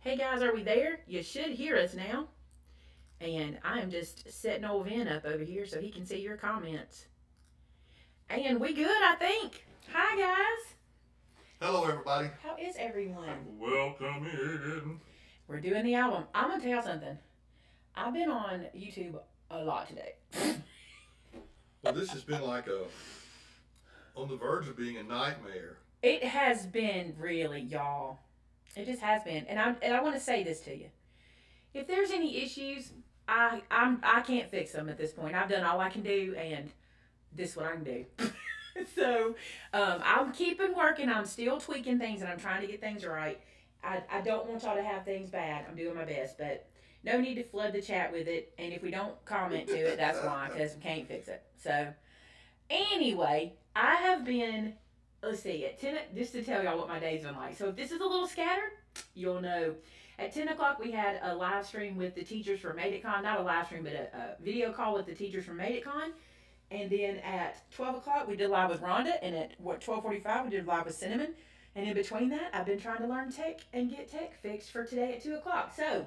Hey guys, are we there? You should hear us now. And I'm just setting old Vin up over here so he can see your comments. And we good, I think. Hi guys. Hello everybody. How is everyone? Welcome in. We're doing the album. I'm gonna tell you something. I've been on YouTube a lot today. Well, this has been like on the verge of being a nightmare. It has been really, y'all. It just has been. And I want to say this to you. If there's any issues, I can't fix them at this point. I've done all I can do, and this is what I can do. So I'm keeping working. I'm still tweaking things, and I'm trying to get things right. I don't want y'all to have things bad. I'm doing my best, but no need to flood the chat with it. And if we don't comment to it, that's why, because we can't fix it. So anyway, I have been, let's see, at 10, just to tell y'all what my day's been like. So if this is a little scattered, you'll know. At 10 o'clock, we had a live stream with the teachers from Made It Con. Not a live stream, but a video call with the teachers from Made It Con. And then at 12 o'clock, we did live with Rhonda. And at 12:45, we did live with Cinnamon. And in between that, I've been trying to learn tech and get tech fixed for today at 2 o'clock. So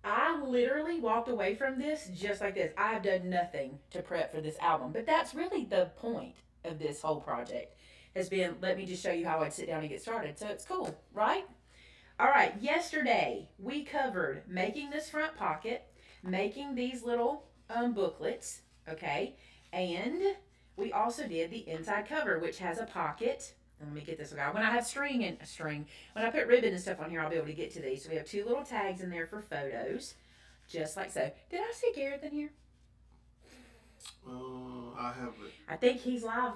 I literally walked away from this just like this. I have done nothing to prep for this album. But that's really the point of this whole project, has been, let me just show you how I'd sit down and get started. So it's cool, right? All right, yesterday we covered making this front pocket, making these little booklets, okay? And we also did the inside cover, which has a pocket. Let me get this guy. When I have when I put ribbon and stuff on here, I'll be able to get to these. So we have two little tags in there for photos, just like so. Did I see Gareth in here? I haven't. I think he's live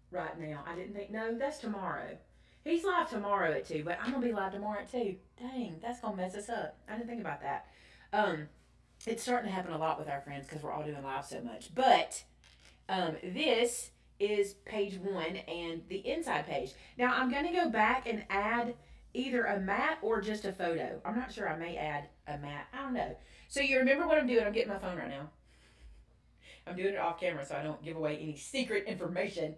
right now. I didn't think, no, that's tomorrow. He's live tomorrow at 2, but I'm going to be live tomorrow at 2. Dang, that's going to mess us up. I didn't think about that. It's starting to happen a lot with our friends because we're all doing live so much. But this is page 1 and the inside page. Now, I'm going to go back and add either a mat or just a photo. I'm not sure. I may add a mat. I don't know. So you remember what I'm doing. I'm getting my phone right now. I'm doing it off camera so I don't give away any secret information.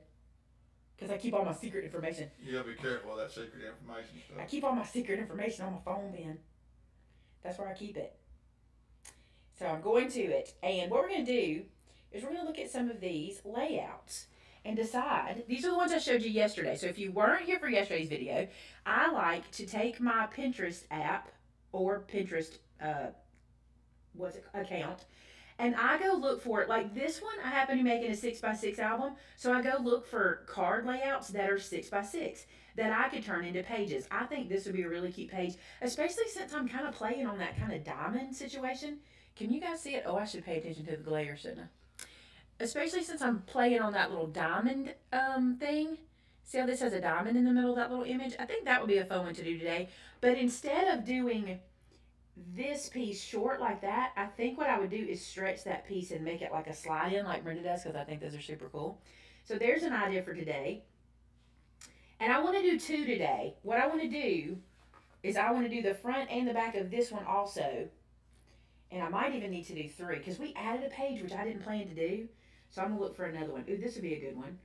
Because I keep all my secret information. You gotta be careful of that secret information stuff. I keep all my secret information on my phone, Ben. That's where I keep it. So I'm going to it. And what we're going to do is we're going to look at some of these layouts and decide. These are the ones I showed you yesterday. So if you weren't here for yesterday's video, I like to take my Pinterest app or Pinterest account, and I go look for it. Like this one, I happen to be making a 6x6 album. So I go look for card layouts that are 6x6 that I could turn into pages. I think this would be a really cute page, especially since I'm kind of playing on that kind of diamond situation. Can you guys see it? Oh, I should pay attention to the glare, shouldn't I? Especially since I'm playing on that little diamond thing. See how this has a diamond in the middle of that little image? I think that would be a fun one to do today. But instead of doing this piece short like that, I think what I would do is stretch that piece and make it like a slide in like Brenda does, because I think those are super cool. So there's an idea for today. And I want to do 2 today. What I want to do is I want to do the front and the back of this one also. And I might even need to do 3 because we added a page which I didn't plan to do. So I'm going to look for another one. Ooh, this would be a good one.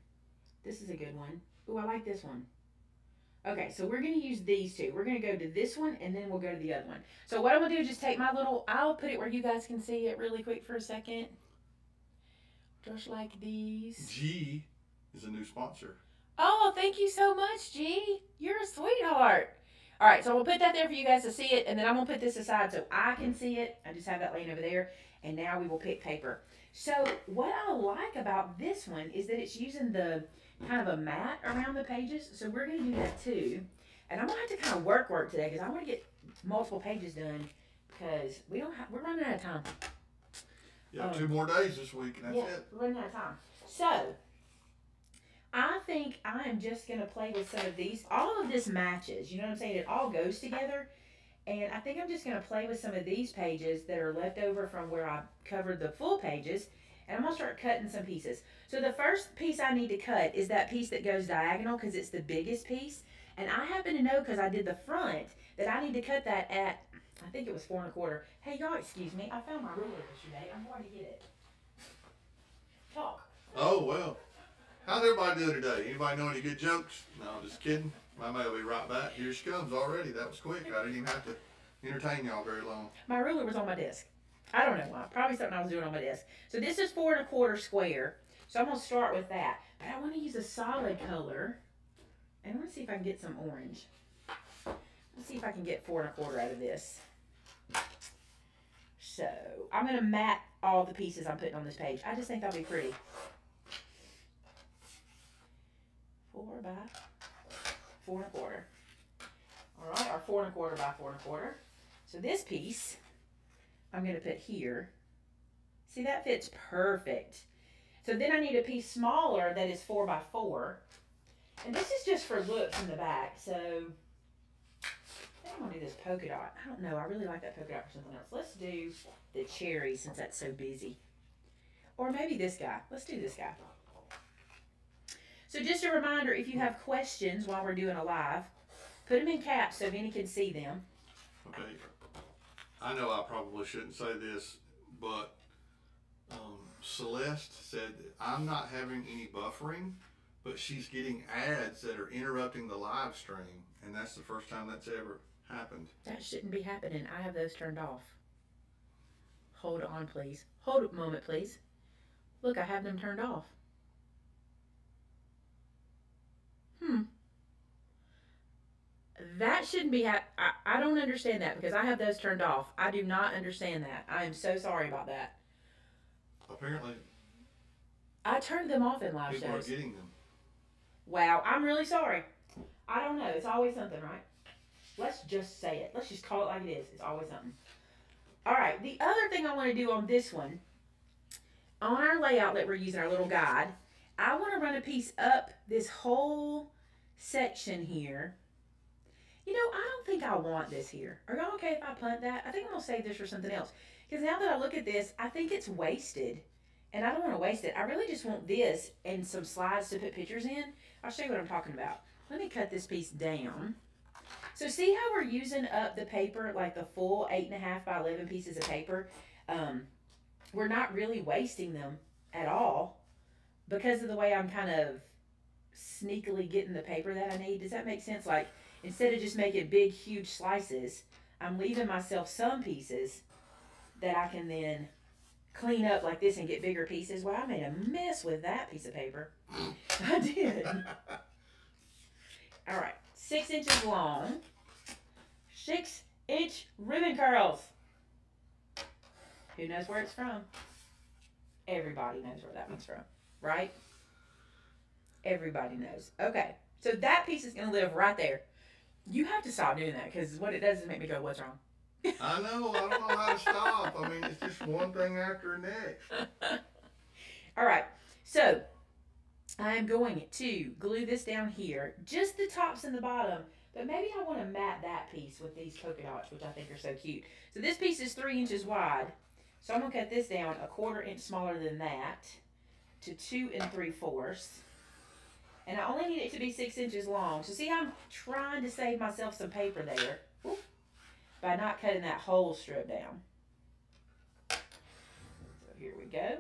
This is a good one. Ooh, I like this one. Okay, so we're going to use these 2. We're going to go to this one, and then we'll go to the other one. So what I'm going to do is just take my little, I'll put it where you guys can see it really quick for a second. Just like these. G is a new sponsor. Oh, thank you so much, G. You're a sweetheart. All right, so we'll put that there for you guys to see it, and then I'm going to put this aside so I can see it. I just have that laying over there, and now we will pick paper. So what I like about this one is that it's using the kind of a mat around the pages, so we're going to do that too. And I'm going to have to kind of work today because I want to get multiple pages done because we're running out of time. Yeah, 2 more days this week, and that's it. We're running out of time. So I think I am just going to play with some of these. All of this matches, you know what I'm saying? It all goes together. And I think I'm just going to play with some of these pages that are left over from where I covered the full pages. And I'm going to start cutting some pieces. So the first piece I need to cut is that piece that goes diagonal because it's the biggest piece. And I happen to know because I did the front that I need to cut that at, I think it was 4 1/4. Hey, y'all, excuse me. I found my ruler yesterday. I'm going to get it. Talk. Oh, well. How's everybody doing today? Anybody know any good jokes? No, just kidding. Maymay will be right back. Here she comes already. That was quick. I didn't even have to entertain y'all very long. My ruler was on my desk. I don't know why. Probably something I was doing on my desk. So this is 4 1/4 square. So I'm going to start with that. But I want to use a solid color. And I want to see if I can get some orange. Let's see if I can get 4 1/4 out of this. So I'm going to mat all the pieces I'm putting on this page. I just think that'll be pretty. 4 by 4 1/4. All right, our 4 1/4 by 4 1/4. So this piece I'm going to put here. See, that fits perfect. So then I need a piece smaller that is 4 by 4. And this is just for looks in the back. So I think I'm going to do this polka dot. I don't know. I really like that polka dot for something else. Let's do the cherry since that's so busy. Or maybe this guy. Let's do this guy. So just a reminder, if you have questions while we're doing a live, put them in caps so Vinny can see them. Okay. I know I probably shouldn't say this, but Celeste said I'm not having any buffering, but she's getting ads that are interrupting the live stream, and that's the first time that's ever happened. That shouldn't be happening. I have those turned off. Hold on, please. Hold a moment, please. Look, I have them turned off. That shouldn't be I don't understand that because I have those turned off. I do not understand that. I am so sorry about that. Apparently, I turned them off in live shows. People are getting them. Wow, I'm really sorry. I don't know. It's always something, right? Let's just say it. Let's just call it like it is. It's always something. All right, the other thing I want to do on this one, on our layout that we're using, our little guide, I want to run a piece up this whole section here. You know, I don't think I want this here. Are y'all okay if I punt that? I think I'm going to save this for something else. Because now that I look at this, I think it's wasted. And I don't want to waste it. I really just want this and some slides to put pictures in. I'll show you what I'm talking about. Let me cut this piece down. So see how we're using up the paper, like the full 8.5 by 11 pieces of paper? We're not really wasting them at all because of the way I'm kind of sneakily getting the paper that I need. Does that make sense? Like, instead of just making big, huge slices, I'm leaving myself some pieces that I can then clean up like this and get bigger pieces. Well, I made a mess with that piece of paper. I did. All right, 6 inches long, 6-inch ribbon curls. Who knows where it's from? Everybody knows where that one's from, right? Everybody knows. Okay, so that piece is going to live right there. You have to stop doing that because what it does is make me go, what's wrong? I know. I don't know how to stop. I mean, it's just one thing after the next. All right. So I'm going to glue this down here, just the tops and the bottom, but maybe I want to mat that piece with these polka dots, which I think are so cute. So this piece is 3 inches wide. So I'm going to cut this down 1/4 inch smaller than that to 2 3/4. And I only need it to be 6 inches long. So see how I'm trying to save myself some paper there by not cutting that whole strip down. So here we go.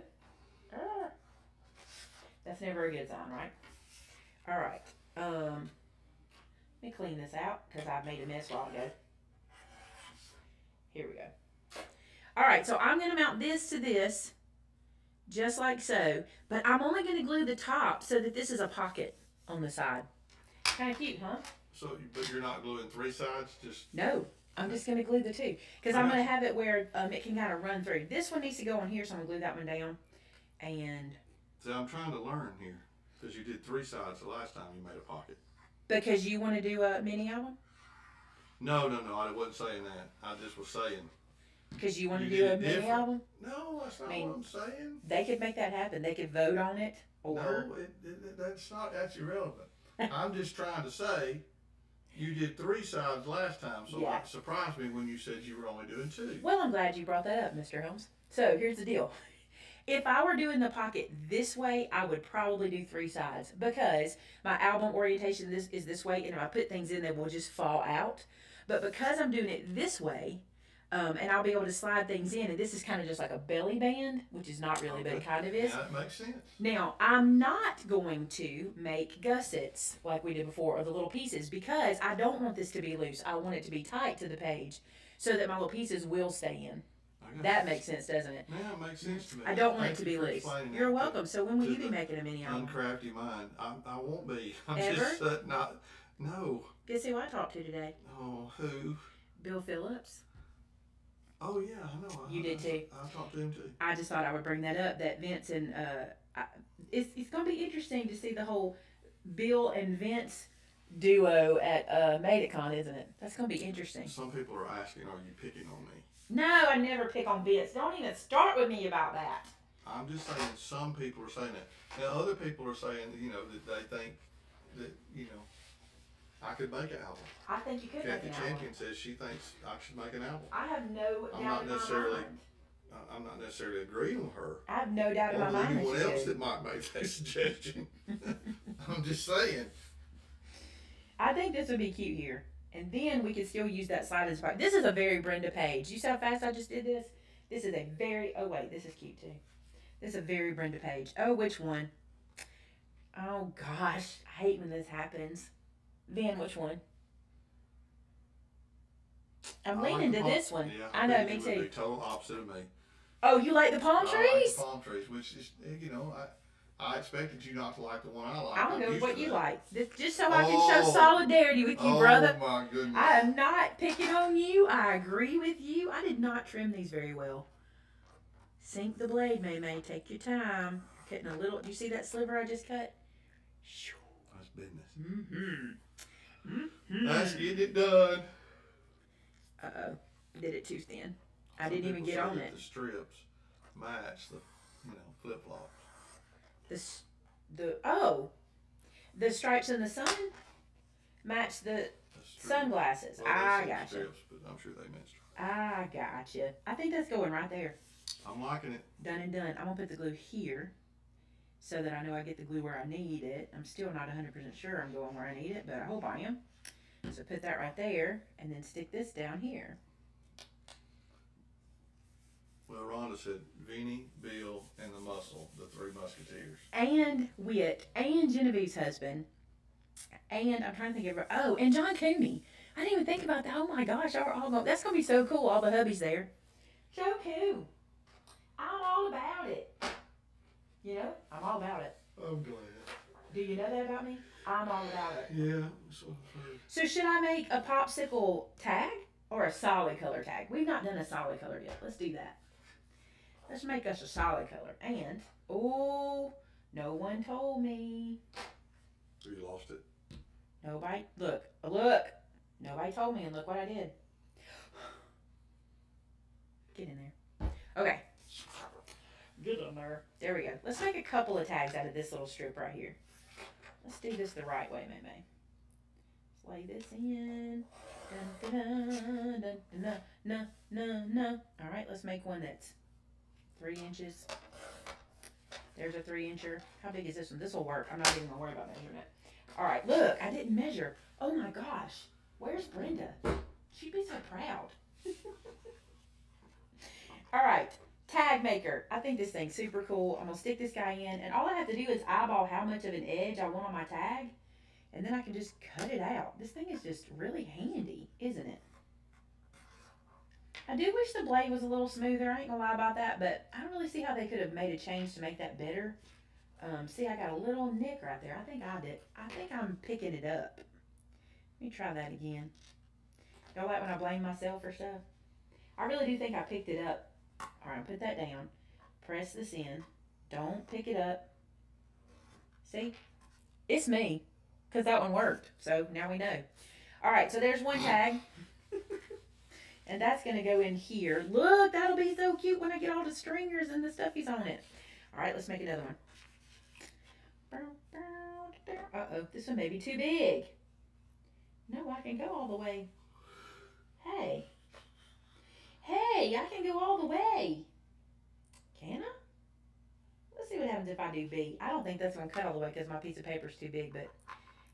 That's never a good sign, right? All right. Let me clean this out because I made a mess a while ago. Here we go. All right, so I'm going to mount this to this, just like so. But I'm only going to glue the top so that this is a pocket on the side. Kind of cute, huh? So, but you're not gluing 3 sides? Just no. I'm just going to glue the 2 because I'm going to have it where it can kind of run through. This one needs to go on here, so I'm going to glue that one down. And so I'm trying to learn here because you did 3 sides the last time you made a pocket. Because you want to do a mini album? No, I wasn't saying that. I just was saying. Because you want to do a mini album? No, that's not what I'm saying. They could make that happen. They could vote on it. Or no, that's irrelevant. I'm just trying to say you did 3 sides last time, so it surprised me when you said you were only doing 2. Well, I'm glad you brought that up, Mr. Holmes. So here's the deal. If I were doing the pocket this way, I would probably do 3 sides because my album orientation is this way, and if I put things in, they will just fall out. But because I'm doing it this way, And I'll be able to slide things in. And this is kind of just like a belly band, which is not really, but it kind of is. Yeah, that makes sense. Now, I'm not going to make gussets like we did before, or the little pieces, because I don't want this to be loose. I want it to be tight to the page so that my little pieces will stay in. That makes sense, doesn't it? Yeah, it makes sense to me. I don't want it to be loose. You're welcome. So when will you be making a mini album? Uncrafty mind. I won't be. I'm Ever? just not. No. Guess who I talked to today? Oh, who? Bill Phillips. Oh yeah, I know. You did too. I talked to him too. I just thought I would bring that up. That Vince and it's going to be interesting to see the whole Bill and Vince duo at Made It Con, isn't it? That's going to be interesting. Some people are asking, "Are you picking on me?" No, I never pick on Vince. Don't even start with me about that. I'm just saying some people are saying that. Now other people are saying, that they think that, I could make an album. I think you could Kathy make an album. Champion says she thinks I should make an album. I have no doubt in my mind. I'm not necessarily agreeing with her. I have no doubt in my mind. Or anyone else that might make that suggestion. I'm just saying. I think this would be cute here. And then we could still use that slide as part. This is a very Brenda page. You see how fast I just did this? This is a very, oh wait, this is cute too. This is a very Brenda page. Oh, which one? Oh gosh, I hate when this happens. Van, which one? I'm leaning to this one. Yeah, I know, me it too. would be total opposite of me. Oh, you like the palm I trees? like the palm trees, which is, I expected you not to like the one I like. I'm gonna go with what you like. Just so I can show Oh. solidarity with you, brother. Oh my goodness. I am not picking on you. I agree with you. I did not trim these very well. Sink the blade, Maymay. Take your time. Cutting a little. Do you see that sliver I just cut? That's business. Mm-hmm. Mm-hmm. Let's get it done. Uh-oh. Did it too thin. I Some didn't even people get say on that it. The strips match the, flip flops. The stripes in the sun match the sunglasses. Well, I they said gotcha. strips, but I'm sure they meant stripes. I gotcha. I think that's going right there. I'm liking it. Done and done. I'm going to put the glue here so that I know I get the glue where I need it. I'm still not 100% sure I'm going where I need it, but I hope I am. So put that right there and then stick this down here. Well, Rhonda said Vinny, Bill, and the Muscle, the three musketeers. And Wit, and Genevieve's husband, and I'm trying to think of, and John Cooney. I didn't even think about that. Oh my gosh, that's going to be so cool, all the hubbies there. So cool. I'm all about it. I'm all about it. I'm glad. Do you know that about me? I'm all about it. Yeah. So should I make a popsicle tag or a solid color tag? We've not done a solid color yet. Let's do that. Let's make us a solid color. And, no one told me. You lost it. Nobody, look. Nobody told me, and look what I did. Get in there. Okay. Get in there. There we go. Let's make a couple of tags out of this little strip right here. Let's do this the right way, Maymay. Let's lay this in. Dun, dun, dun, dun, dun, dun, dun. All right, let's make one that's 3 inches. There's a 3-incher. How big is this one? This will work. I'm not even gonna worry about measuring it. All right, look, I didn't measure. Oh my gosh, where's Brenda? She'd be so proud. All right, tag maker. I think this thing's super cool. I'm gonna stick this guy in, and all I have to do is eyeball how much of an edge I want on my tag, and then I can just cut it out. This thing is just really handy, isn't it? I do wish the blade was a little smoother. I ain't gonna lie about that, but I don't really see how they could have made a change to make that better. See, I got a little nick right there. I think I did. I think I'm picking it up. Let me try that again. Y'all like when I blame myself for stuff? I really do think I picked it up. All right, put that down. Press this in. Don't pick it up. See? It's me, because that one worked. So now we know. All right, so there's one tag. And that's going to go in here. Look, that'll be so cute when I get all the stringers and the stuffies on it. All right, let's make another one. Uh-oh, this one may be too big. No, I can go all the way. Hey, I can go all the way. Can I? Let's see what happens if I do B. I don't think that's going to cut all the way because my piece of paper is too big, but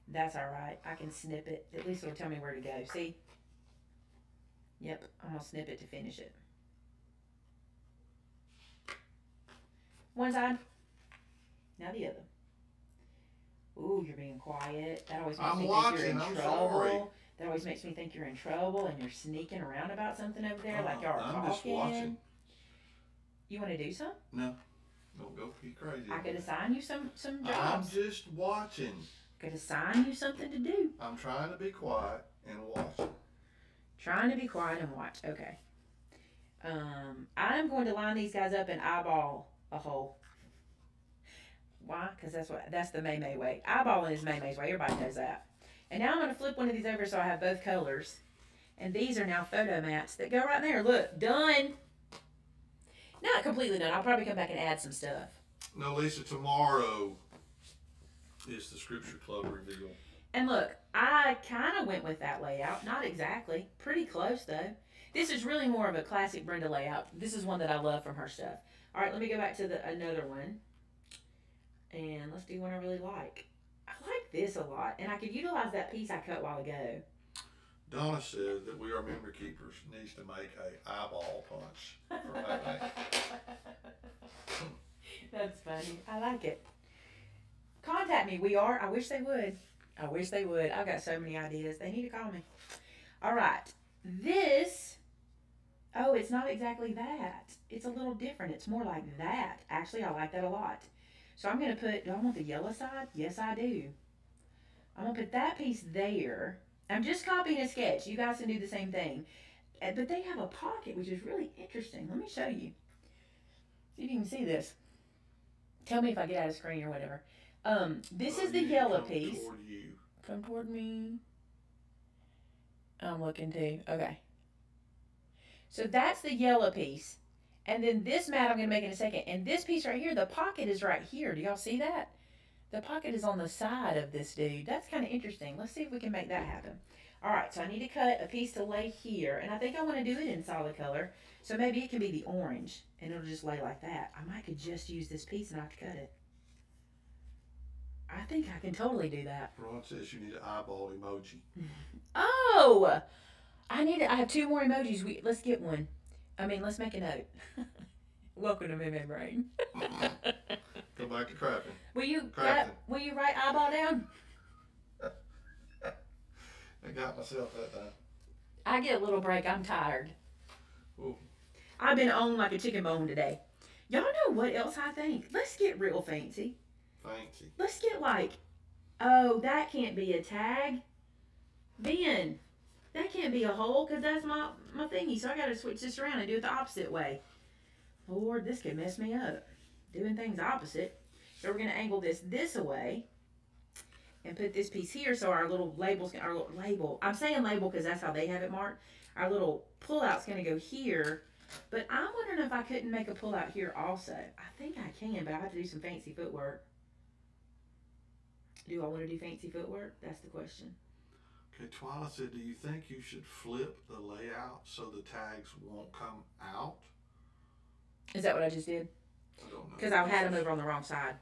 that's all right. I can snip it. At least it'll tell me where to go. See? Yep, I'm going to snip it to finish it. One side. Now the other. Ooh, you're being quiet. That always makes me think you're in trouble. Sorry. That always makes me think you're in trouble and you're sneaking around about something over there like y'all are talking. I'm just watching. You want to do some? No. Don't go be crazy. I could assign you some jobs. I'm just watching. Could assign you something to do. I'm trying to be quiet and watch. Trying to be quiet and watch. Okay. I'm going to line these guys up and eyeball a hole. Why? Because that's the Maymay way. Eyeballing is Maymay's way. Everybody knows that. And now I'm going to flip one of these over so I have both colors. And these are now photo mats that go right there. Look, done. Not completely done. I'll probably come back and add some stuff. No, Lisa, tomorrow is the Scripture Club reveal. And look, I kind of went with that layout. Not exactly. Pretty close, though. This is really more of a classic Brenda layout. This is one that I love from her stuff. All right, let me go back to another one. And let's do one I really like. I like this a lot. And I could utilize that piece I cut a while ago. Donna says that We Are Member Keepers needs to make a eyeball punch for Maymay. That's funny. I like it. Contact me. We are. I wish they would. I wish they would. I've got so many ideas. They need to call me. All right. This. Oh, it's not exactly that. It's a little different. It's more like that. Actually, I like that a lot. So I'm going to put, do I want the yellow side? Yes, I do. I'm going to put that piece there. I'm just copying a sketch. You guys can do the same thing. But they have a pocket, which is really interesting. Let me show you. See if you can see this. Tell me if I get out of screen or whatever. This is the yellow piece. Toward you. Come toward me. I'm looking too. Okay. So that's the yellow piece. And then this mat I'm going to make in a second. And this piece right here, the pocket is right here. Do y'all see that? The pocket is on the side of this dude. That's kind of interesting. Let's see if we can make that happen. All right, so I need to cut a piece to lay here. And I think I want to do it in solid color. So maybe it can be the orange. And it'll just lay like that. I might could just use this piece and not cut it. I think I can totally do that. Ron says you need an eyeball emoji. Oh! I have 2 more emojis. Let's get one. Let's make a note. Welcome to Maymay Brain. Go back to crapping. Will you write eyeball down? I got myself that time. I get a little break. I'm tired. Ooh. I've been on like a chicken bone today. Y'all know what else I think? Let's get real fancy. Fancy. Let's get like, oh, that can't be a tag. Ben, that can't be a hole because that's my thingy. So I got to switch this around and do it the opposite way. Lord, this could mess me up. Doing things opposite. So we're going to angle this away. And put this piece here so our little labels, our little label. I'm saying label because that's how they have it marked. Our little pullout's going to go here. But I'm wondering if I couldn't make a pullout here also. I think I can, but I have to do some fancy footwork. Do I want to do fancy footwork? That's the question. Okay, Twyla said, do you think you should flip the layout so the tags won't come out? Is that what I just did? I don't know. Because I had them over on the wrong side.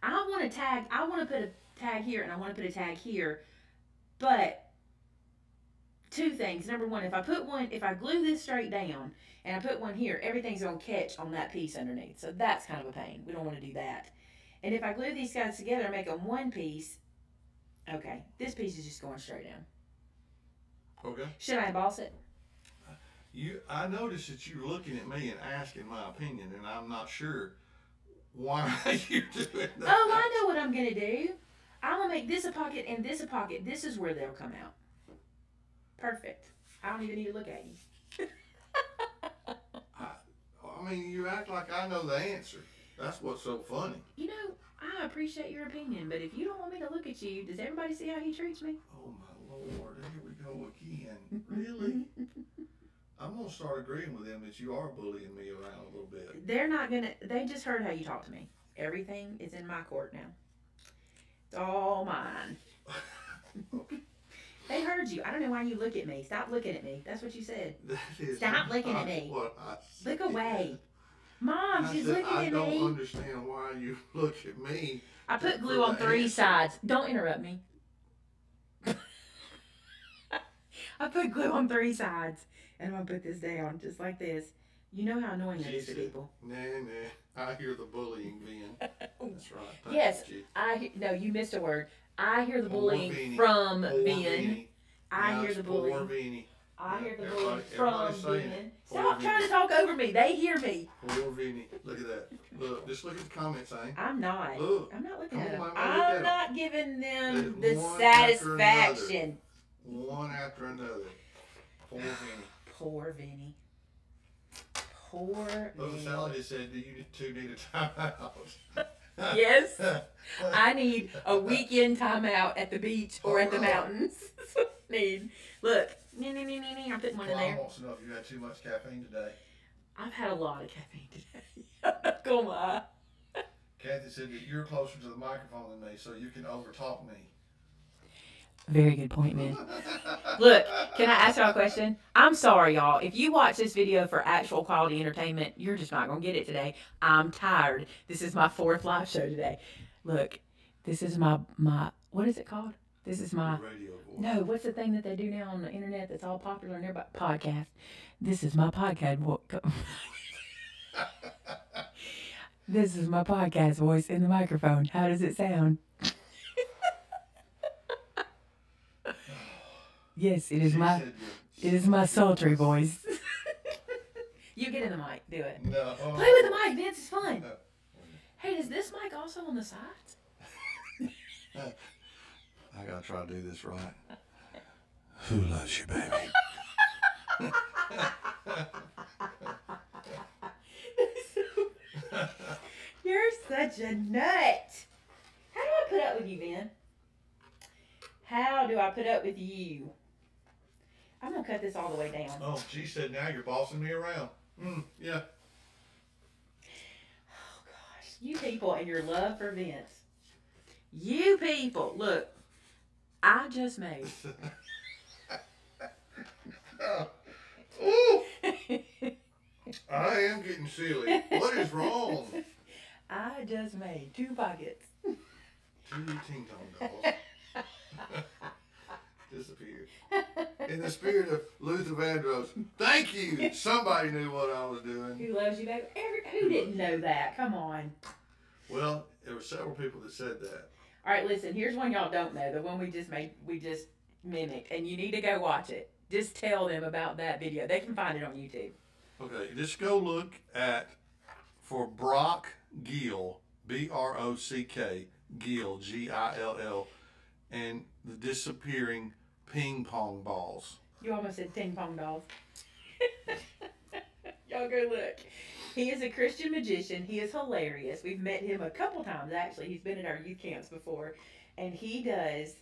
I want to tag, I want to put a tag here and I want to put a tag here. But 2 things. Number one, if I glue this straight down and I put one here, everything's going to catch on that piece underneath. So that's kind of a pain. We don't want to do that. And if I glue these guys together and make them one piece, okay, this piece is just going straight down. Okay. Should I emboss it? I noticed that you're looking at me and asking my opinion, and I'm not sure why you're doing that. Oh, I know what I'm going to do. I'm going to make this a pocket and this a pocket. This is where they'll come out. Perfect. I don't even need to look at you. I mean, you act like I know the answer. That's what's so funny. You know, I appreciate your opinion, but if you don't want me to look at you, does everybody see how he treats me? Oh, my Lord. Here we go again. Really? I'm going to start agreeing with them that you are bullying me around a little bit. They're not going to. They just heard how you talk to me. Everything is in my court now. It's all mine. Okay. They heard you. I don't know why you look at me. Stop looking at me. That's what you said. That is Stop looking at me. What I look said. away. Mom, she's looking at me. I don't understand why you look at me. I put glue on 3 sides. Don't interrupt me. I put glue on 3 sides, and I'm gonna put this down just like this. You know how annoying that is to people. Nah. I hear the bullying, Vin. That's right. Yes, no, you missed a word. I hear the bullying from Vin. I hear the bullying. I hear the bullying from Vin. Stop trying to talk over me. They hear me. Poor Vinny. Look at that. Look, just look at the comments, ain't? I'm not. Look. I'm not looking Come at them. on, I'm not giving them the one satisfaction. One after another. Poor Vinny. Poor Vinny. Poor Vinny. Sally just said, do you two need a timeout? Yes. I need a weekend timeout at the beach or at the mountains. Need. Look. I'm putting one in there. I wants to know if you had too much caffeine today. I've had a lot of caffeine today. I'm not gonna lie. Kathy said that you're closer to the microphone than me, so you can overtalk me. Very good point, man. Look, can I ask y'all a question? I'm sorry, y'all. If you watch this video for actual quality entertainment, you're just not going to get it today. I'm tired. This is my 4th live show today. Look, this is my what is it called? This is my radio voice. No, what's the thing that they do now on the internet that's all popular and everybody podcast? This is my podcast. This is my podcast voice in the microphone. How does it sound? Yes, it is my sultry voice. You get in the mic, do it. No. Play with the mic, Vince, it's fun. No. Hey, is this mic also on the sides? I gotta try to do this right. Who loves you, baby? You're such a nut. How do I put up with you, Vin? How do I put up with you? I'm going to cut this all the way down. Oh, she said now you're bossing me around. Yeah. Oh, gosh. You people and your love for Vince. You people. Look, I just made. Ooh. I am getting silly. What is wrong? I just made 2 pockets. 2 ting-tong dolls. Disappeared. In the spirit of Luther Vandross, thank you. Somebody knew what I was doing. Who loves you, baby? Who didn't know that? Come on. Well, there were several people that said that. All right, listen. Here's one y'all don't know. The one we just mimicked, and you need to go watch it. Just tell them about that video. They can find it on YouTube. Okay, just go look for Brock Gill, B-R-O-C-K, Gill, G-I-L-L, and the disappearing ping pong balls. You almost said ping pong dolls. Y'all go look. He is a Christian magician. He is hilarious. We've met him a couple times, actually. He's been at our youth camps before. And he does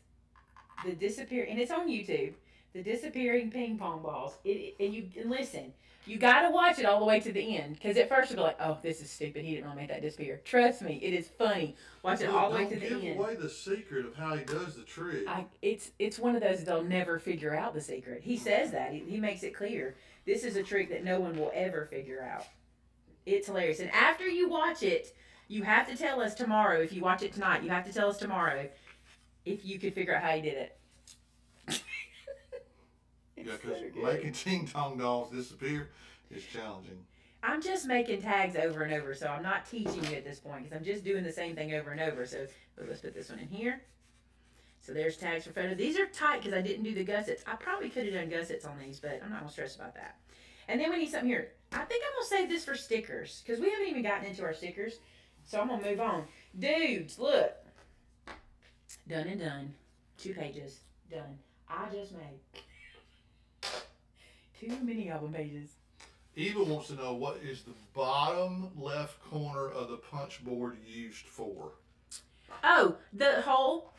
and it's on YouTube, the disappearing ping pong balls. And listen, you got to watch it all the way to the end. Because at first you'll be like, oh, this is stupid. He didn't really make that disappear. Trust me, it is funny. Watch it all the way to the end. Don't give away the secret of how he does the trick. It's one of those they'll never figure out the secret. He says that. He makes it clear. This is a trick that no one will ever figure out. It's hilarious. And after you watch it, you have to tell us tomorrow. If you watch it tonight, you have to tell us tomorrow if you could figure out how you did it. Yeah, because making ting-tong dolls disappear is challenging. I'm just making tags over and over, so I'm not teaching you at this point because I'm just doing the same thing over and over. So let's put this one in here. So there's tags for photos. These are tight because I didn't do the gussets. I probably could have done gussets on these, but I'm not going to stress about that. And then we need something here. I think I'm going to save this for stickers because we haven't even gotten into our stickers. So I'm going to move on. Dudes, look. Done and done. 2 pages. Done. I just made 2 mini album pages. Eva wants to know, what is the bottom left corner of the punch board used for? Oh, the hole.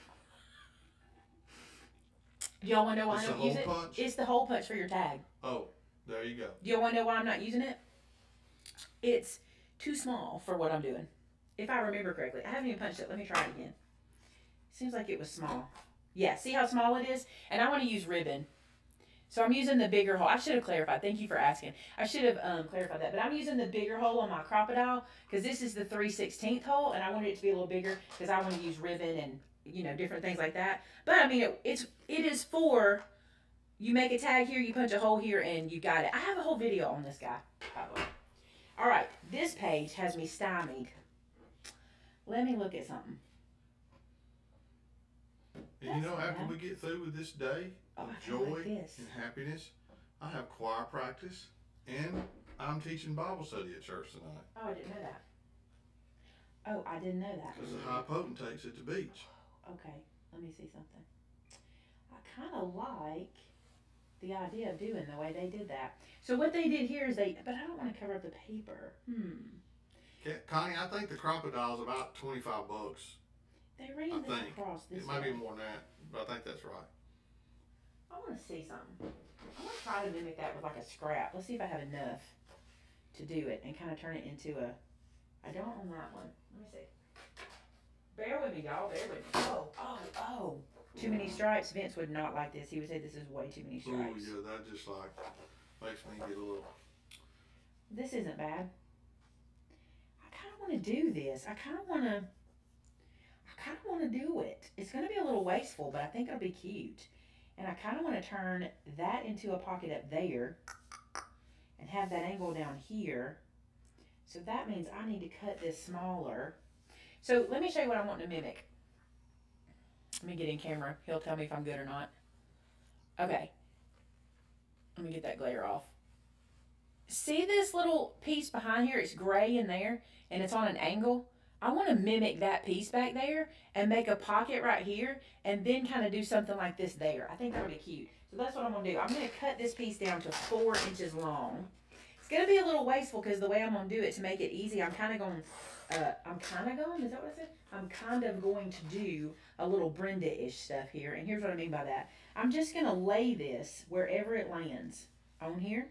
Do y'all want to know why I don't use it? Punch? It's the hole punch for your tag. Oh, there you go. Do y'all want to know why I'm not using it? It's too small for what I'm doing. If I remember correctly. I haven't even punched it. Let me try it again. Seems like it was small. Yeah, see how small it is? And I want to use ribbon. So I'm using the bigger hole. I should have clarified. Thank you for asking. I should have clarified that. But I'm using the bigger hole on my crocodile because this is the 3/16 hole, and I wanted it to be a little bigger because I want to use ribbon and, you know, different things like that. But I mean, it is for You make a tag here, you punch a hole here, and you got it. I have a whole video on this guy, by the way. All right, this page has me stymied. Let me look at something. And you know, after we get through with this day of joy like and happiness, I have choir practice, and I'm teaching Bible study at church tonight. Oh, I didn't know that. Oh, I didn't know that. Because the high potentate's at the beach. Okay, let me see something. I kind of like the idea of doing the way they did that. So what they did here is but I don't want to cover up the paper. Connie, I think the crocodile's about $25. They ran this across this It might be more than that, but I think that's right. I want to see something. I want to try to mimic that with like a scrap. Let's see if I have enough to do it and kind of turn it into a... I don't on that one. Let me see. Bear with me, y'all. Bear with me. Oh. Too many stripes. Vince would not like this. He would say this is way too many stripes. Oh, yeah, that just like makes me get a little... This isn't bad. I kind of want to do this. I kind of want to do it. It's going to be a little wasteful, but I think it'll be cute. And I kind of want to turn that into a pocket up there and have that angle down here. So that means I need to cut this smaller. So let me show you what I want to mimic. Let me get in camera. He'll tell me if I'm good or not. Okay. Let me get that glare off. See this little piece behind here? It's gray in there and it's on an angle. I want to mimic that piece back there and make a pocket right here and then kind of do something like this there. I think that'll be cute. So that's what I'm going to do. I'm going to cut this piece down to 4 inches long. It's going to be a little wasteful because the way I'm going to do it to make it easy, I'm kind of going, is that what I said? I'm kind of going to do a little Brenda-ish stuff here. And here's what I mean by that. I'm just going to lay this wherever it lands on here.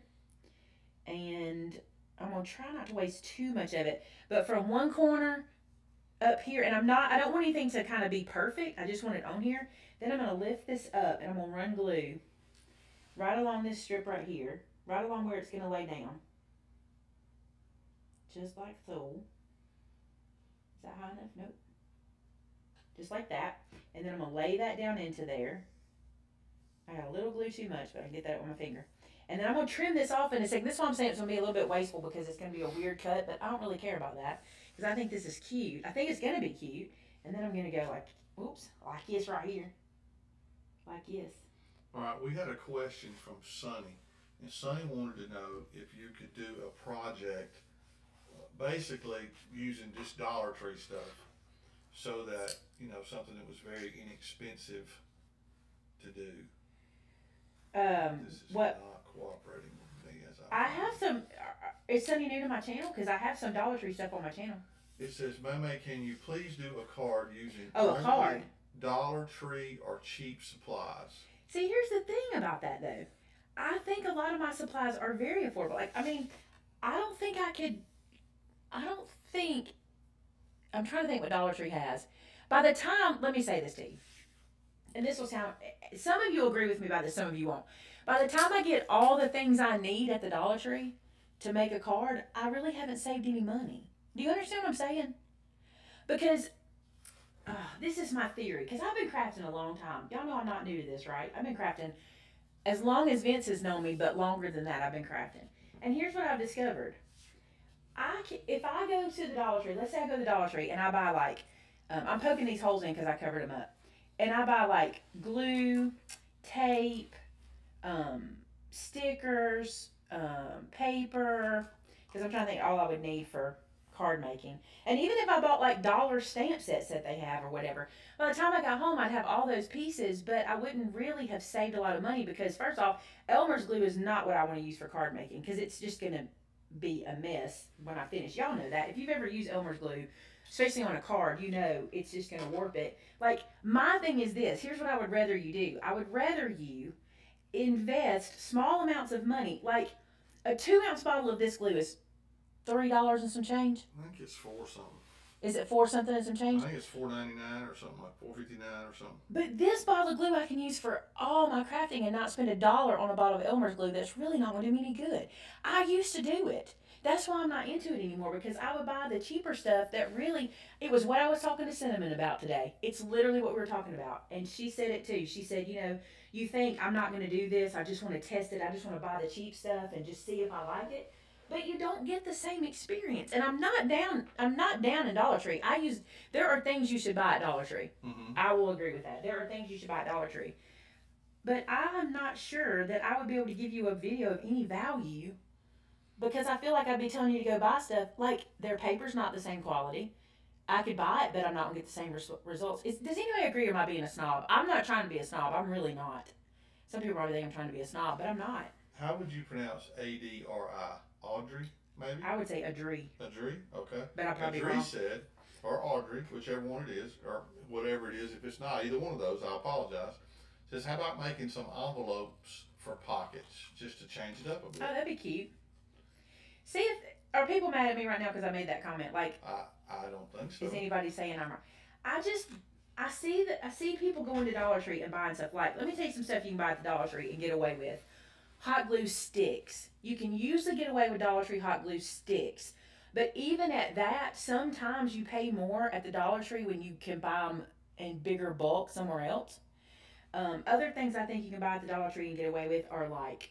And I'm going to try not to waste too much of it. But from one corner up here, and I don't want anything to kind of be perfect. I just want it on here. Then I'm going to lift this up and I'm going to run glue right along this strip right here. Right along where it's going to lay down. Just like so. Is that high enough? Nope. Just like that. And then I'm going to lay that down into there. I got a little glue too much, but I can get that with my finger. And then I'm going to trim this off in a second. This is why I'm saying it's going to be a little bit wasteful because it's going to be a weird cut, but I don't really care about that because I think this is cute. I think it's going to be cute. And then I'm going to go like, oops, like this right here. Like this. All right, we had a question from Sonny. And Sonny wanted to know if you could do a project basically using just Dollar Tree stuff so that, you know, something that was very inexpensive to do. This is not cooperating with me as I have some, is Sonny new to my channel? Because I have some Dollar Tree stuff on my channel. It says, Maymay, can you please do a card using a card, Dollar Tree or cheap supplies? See, here's the thing about that though. I think a lot of my supplies are very affordable. Like, I mean, I'm trying to think what Dollar Tree has. By the time, let me say this to you, and this will sound, some of you will agree with me by this, some of you won't. By the time I get all the things I need at the Dollar Tree to make a card, I really haven't saved any money. Do you understand what I'm saying? Because this is my theory, because I've been crafting a long time. Y'all know I'm not new to this, right? I've been crafting as long as Vince has known me, but longer than that I've been crafting. And here's what I've discovered. If I go to the Dollar Tree, let's say I go to the Dollar Tree and I buy like, I'm poking these holes in because I covered them up. And I buy like glue, tape, stickers, paper, because I'm trying to think all I would need for card making. And even if I bought like dollar stamp sets that they have or whatever, by the time I got home I'd have all those pieces, but I wouldn't really have saved a lot of money because first off, Elmer's glue is not what I want to use for card making because it's just going to be a mess when I finish. Y'all know that. If you've ever used Elmer's glue, especially on a card, you know it's just going to warp it. Like, my thing is this. Here's what I would rather you do. I would rather you invest small amounts of money. Like, a 2-ounce bottle of this glue is $3 and some change. I think it's $4 something. Is it $4 something and some change? I think it's $4.99 or something, like $4.59 or something. But this bottle of glue I can use for all my crafting and not spend $1 on a bottle of Elmer's glue that's really not going to do me any good. I used to do it. That's why I'm not into it anymore, because I would buy the cheaper stuff that really, it was what I was talking to Cinnamon about today. It's literally what we were talking about. And she said it too. She said, you know, you think I'm not going to do this. I just want to test it. I just want to buy the cheap stuff and just see if I like it. But you don't get the same experience. And I'm not down in Dollar Tree. There are things you should buy at Dollar Tree. Mm-hmm. I will agree with that. There are things you should buy at Dollar Tree. But I'm not sure that I would be able to give you a video of any value, because I feel like I'd be telling you to go buy stuff. Like, their paper's not the same quality. I could buy it, but I'm not going to get the same results. Does anybody agree, or am I being a snob? I'm not trying to be a snob. I'm really not. Some people probably think I'm trying to be a snob, but I'm not. How would you pronounce A-D-R-I? Audrey, maybe? I would say Adri. Adri, okay. But I'm probably Adri wrong. said, or Audrey, whichever one it is, or whatever it is. If it's not either one of those, I apologize. Says, how about making some envelopes for pockets, just to change it up a bit? Oh, that'd be cute. See, are people mad at me right now because I made that comment? Like, I don't think so. Is anybody saying I'm wrong? I see people going to Dollar Tree and buying stuff. Like, let me tell you some stuff you can buy at the Dollar Tree and get away with. Hot glue sticks. You can usually get away with Dollar Tree hot glue sticks. But even at that, sometimes you pay more at the Dollar Tree when you can buy them in bigger bulk somewhere else. Other things I think you can buy at the Dollar Tree and get away with are like,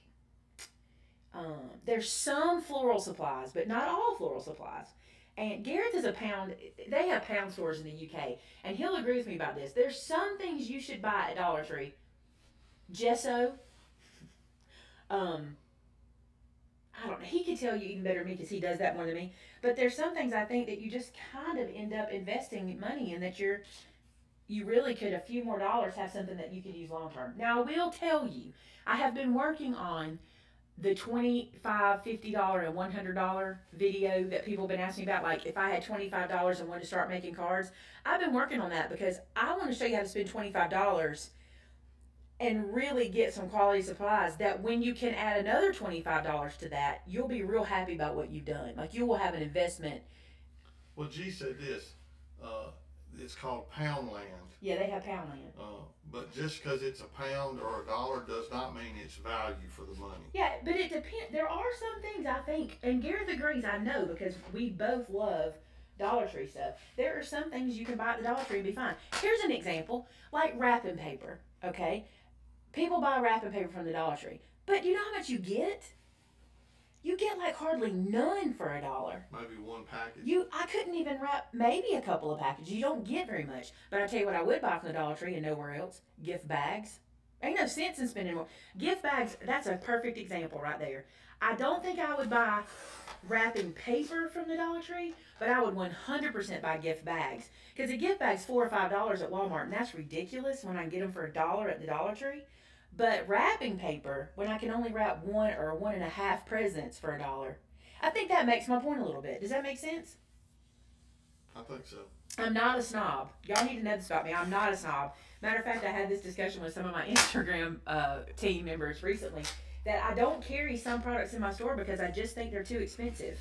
there's some floral supplies, but not all floral supplies. And Gareth is they have pound stores in the UK, and he'll agree with me about this. There's some things you should buy at Dollar Tree. Gesso. I don't know. He could tell you even better than me because he does that more than me. But there's some things I think that you just kind of end up investing money in, that you really could, a few more dollars, have something that you could use long term. Now, I will tell you, I have been working on the $25, $50, and $100 video that people have been asking me about. Like, if I had $25 and wanted to start making cards, I've been working on that because I want to show you how to spend $25 and really get some quality supplies, that when you can add another $25 to that, you'll be real happy about what you've done. Like, you will have an investment. Well, G said this. It's called Poundland. Yeah, they have Poundland. But just because it's a pound or a dollar does not mean it's value for the money. Yeah, but it depends. There are some things I think, and Gareth agrees, I know, because we both love Dollar Tree stuff. There are some things you can buy at the Dollar Tree and be fine. Here's an example, like wrapping paper, okay? People buy wrapping paper from the Dollar Tree, but you know how much you get? You get like hardly none for $1. Maybe one package. I couldn't even wrap maybe a couple of packages. You don't get very much. But I tell you what I would buy from the Dollar Tree and nowhere else. Gift bags. Ain't no sense in spending more. Gift bags, that's a perfect example right there. I don't think I would buy wrapping paper from the Dollar Tree, but I would 100% buy gift bags. Because a gift bag's $4 or $5 at Walmart, and that's ridiculous when I can get them for $1 at the Dollar Tree. But wrapping paper, when I can only wrap 1 or 1.5 presents for $1, I think that makes my point a little bit. Does that make sense? I think so. I'm not a snob. Y'all need to know this about me. I'm not a snob. Matter of fact, I had this discussion with some of my Instagram team members recently, that I don't carry some products in my store because I just think they're too expensive.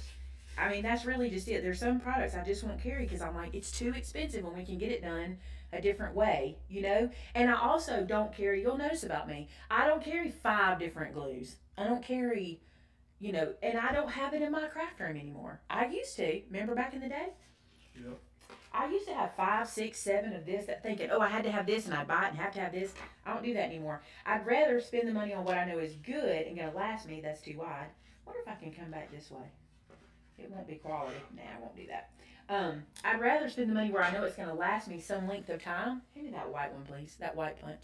I mean, that's really just it. There's some products I just won't carry because I'm like, it's too expensive when we can get it done a different way, you know? And I also don't carry, you'll notice about me, I don't carry 5 different glues. I don't carry, you know, and I don't have it in my craft room anymore. I used to. Remember back in the day? Yep. I used to have 5, 6, 7 of this, that thinking, oh, I had to have this and I'd buy it and have to have this. I don't do that anymore. I'd rather spend the money on what I know is good and going to last me. That's too wide. Wonder if I can come back this way. It won't be quality. Nah, I won't do that. I'd rather spend the money where I know it's going to last me some length of time. Hand me that white one, please. That white punch.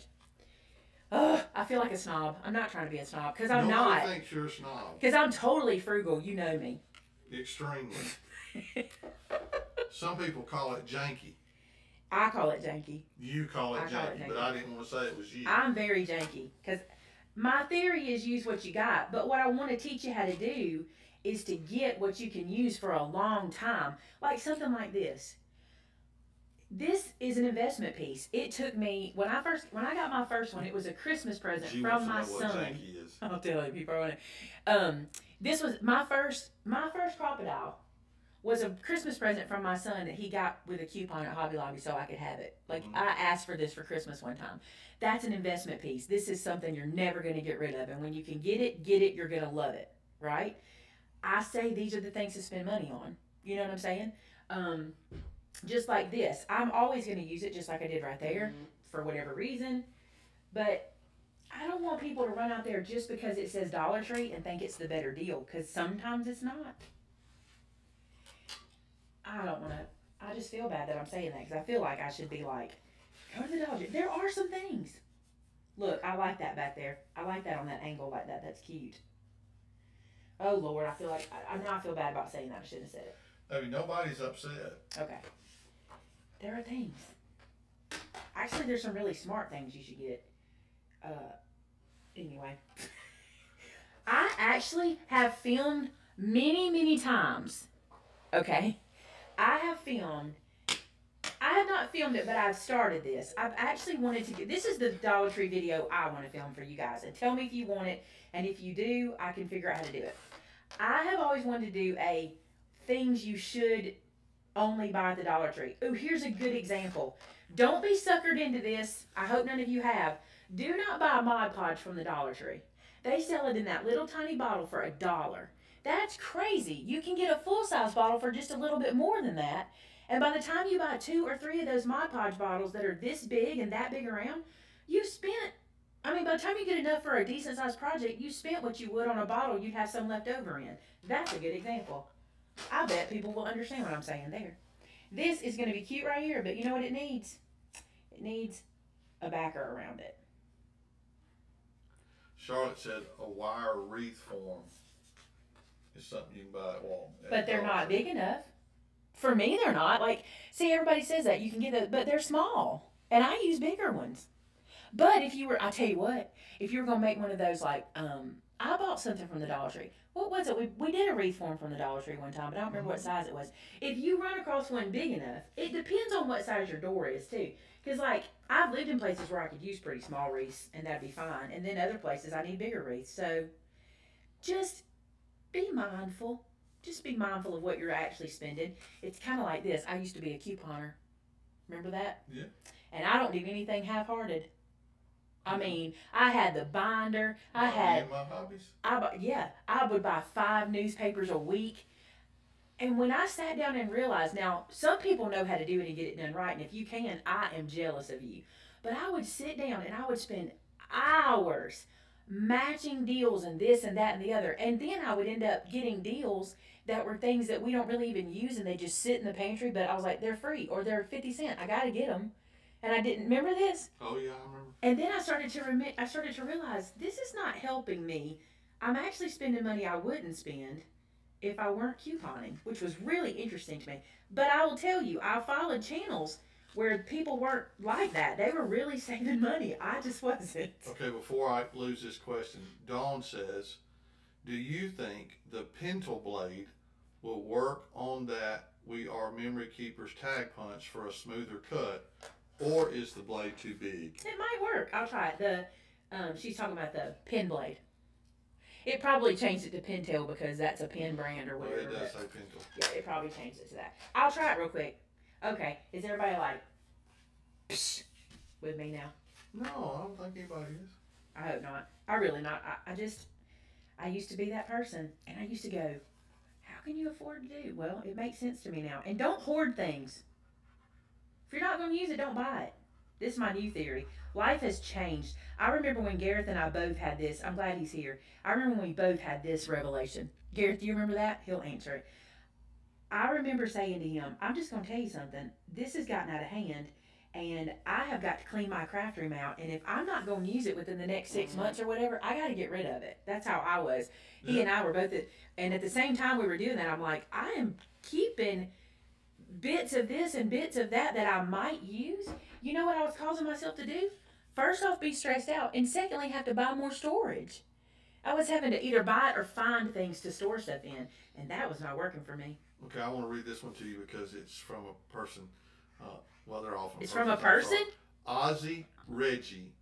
Ugh, I feel like a snob. I'm not trying to be a snob because I'm not. Nobody thinks you're a snob. Because I'm totally frugal. You know me. Extremely. Some people call it janky. I call it janky. You call it janky, but I didn't want to say it was you. I'm very janky because my theory is use what you got. But what I want to teach you how to do is to get what you can use for a long time. Like something like this. This is an investment piece. It took me, when I got my first one, it was a Christmas present from my son. What janky is. I'll tell you people want it. This was my first crocodile was a Christmas present from my son that he got with a coupon at Hobby Lobby so I could have it. Like, I asked for this for Christmas one time. That's an investment piece. This is something you're never going to get rid of. And when you can get it, you're going to love it, right? I say these are the things to spend money on. You know what I'm saying? Just like this. I'm always going to use it just like I did right there for whatever reason. But I don't want people to run out there just because it says Dollar Tree and think it's the better deal, because sometimes it's not. I don't want to. I just feel bad that I'm saying that, because I feel like I should be like, go to the Dollar Tree. There are some things. Look, I like that back there. I like that on that angle like that. That's cute. Oh, Lord, I feel like, now I feel bad about saying that. I shouldn't have said it. I mean, nobody's upset. Okay. There are things. Actually, there's some really smart things you should get. Anyway. I actually have filmed many times. Okay? I have not filmed it, but I've started this. I've actually wanted to get, this is the Dollar Tree video I want to film for you guys. And tell me if you want it. And if you do, I can figure out how to do it. I have always wanted to do a things you should only buy at the Dollar Tree. Ooh, here's a good example. Don't be suckered into this. I hope none of you have. Do not buy Mod Podge from the Dollar Tree. They sell it in that little tiny bottle for $1. That's crazy. You can get a full-size bottle for just a little bit more than that. And by the time you buy 2 or 3 of those Mod Podge bottles that are this big and that big around, you've spent, I mean, by the time you get enough for a decent-sized project, you spent what you would on a bottle you'd have some left over in. That's a good example. I bet people will understand what I'm saying there. This is going to be cute right here, but you know what it needs? It needs a backer around it. Charlotte said a wire wreath form is something you can buy at Walmart. But they're not big enough. For me, they're not. Like, see, everybody says that. You can get those, but they're small. And I use bigger ones. But if you were, I'll tell you what, if you were going to make one of those, like, I bought something from the Dollar Tree. What was it? We did a wreath form from the Dollar Tree one time, but I don't remember what size it was. If you run across one big enough, it depends on what size your door is, too. Because, like, I've lived in places where I could use pretty small wreaths, and that'd be fine. And then other places, I need bigger wreaths. So, just be mindful. Just be mindful of what you're actually spending. It's kind of like this. I used to be a couponer. Remember that? Yeah. And I don't do anything half-hearted. I mean, I had the binder. I had my hobbies. I would buy 5 newspapers a week. And when I sat down and realized, now, some people know how to do it and get it done right. And if you can, I am jealous of you. But I would sit down and I would spend hours matching deals and this and that and the other. And then I would end up getting deals that were things that we don't really even use and they just sit in the pantry. But I was like, they're free or they're 50 cents. I got to get them. And I didn't remember this. Oh yeah, I remember. And then I started to realize this is not helping me. I'm actually spending money I wouldn't spend if I weren't couponing, which was really interesting to me. But I will tell you, I followed channels where people weren't like that. They were really saving money. I just wasn't. Okay, before I lose this question, Dawn says, do you think the pintle blade will work on that We Are Memory Keepers tag punch for a smoother cut? Or is the blade too big? It might work. I'll try it. She's talking about the pin blade. It probably changed it to Pintail because that's a pin brand or whatever. Well, it does say pintle. Yeah, it probably changed it to that. I'll try it real quick. Okay, is everybody like with me now? No, I don't think anybody is. I hope not. I really not. I used to be that person, and I used to go, how can you afford to do? Well, it makes sense to me now. And don't hoard things. If you're not going to use it, don't buy it. This is my new theory. Life has changed. I remember when Gareth and I both had this. I'm glad he's here. I remember when we both had this revelation. Gareth, do you remember that? He'll answer it. I remember saying to him, I'm just going to tell you something. This has gotten out of hand, and I have got to clean my craft room out. And if I'm not going to use it within the next 6 months or whatever, I got to get rid of it. That's how I was. He and I were both, and at the same time we were doing that, I'm like, I am keeping bits of this and bits of that I might use. You know what I was causing myself to do? First off, be stressed out, and secondly, have to buy more storage. I was having to either buy it or find things to store stuff in, and that was not working for me. Okay, I want to read this one to you because it's from a person. Well, they're all from. It's from a person? Ozzy Reggie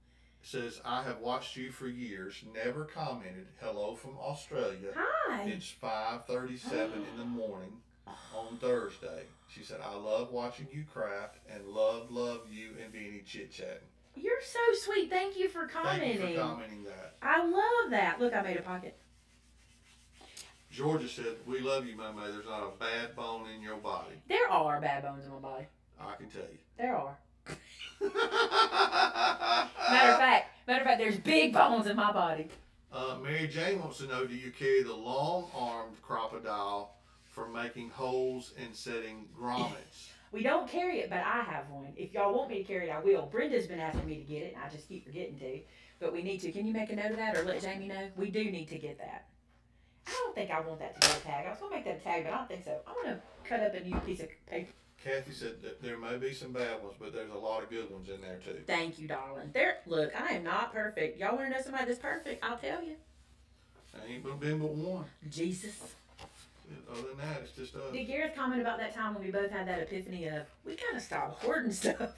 says, I have watched you for years, never commented. Hello from Australia. Hi. It's 5:37 in the morning on Thursday. She said, I love watching you craft and love you and Beanie chit-chatting. You're so sweet. Thank you for commenting. Thank you for commenting that. I love that. Look, I made a pocket. Georgia said, "We love you, Maymay. There's not a bad bone in your body." There are bad bones in my body. I can tell you. There are. Matter of fact, there's big bones in my body. Mary Jane wants to know, do you carry the long-armed crocodile for making holes and setting grommets? We don't carry it, but I have one. If y'all want me to carry it, I will. Brenda's been asking me to get it, and I just keep forgetting to. But we need to. Can you make a note of that or let Jamie know? We do need to get that. I don't think I want that to be a tag. I was going to make that a tag, but I don't think so. I'm going to cut up a new piece of paper. Kathy said that there may be some bad ones, but there's a lot of good ones in there, too. Thank you, darling. Look, I am not perfect. Y'all want to know somebody that's perfect? I'll tell you. I ain't been but one. Jesus. Other than that, it's just us. Did Gareth comment about that time when we both had that epiphany of, we kind of stopped hoarding stuff?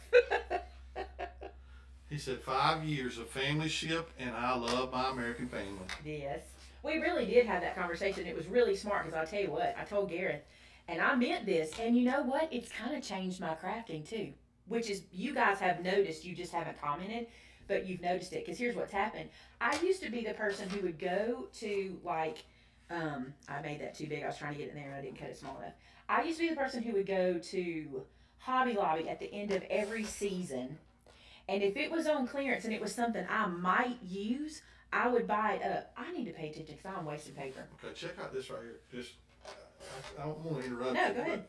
He said 5 years of family ship, and I love my American family. Yes. We really did have that conversation. It was really smart because I'll tell you what, I told Gareth, and I meant this, and you know what? It's kind of changed my crafting too, which is, you guys have noticed, you just haven't commented, but you've noticed it, because here's what's happened. I used to be the person who would go to, like, I made that too big. I was trying to get it in there and I didn't cut it small enough. I used to be the person who would go to Hobby Lobby at the end of every season, and if it was on clearance and it was something I might use, I would buy it up. I need to pay attention because I'm wasting paper. Okay, check out this right here. Just, I don't want to interrupt you. No, go ahead.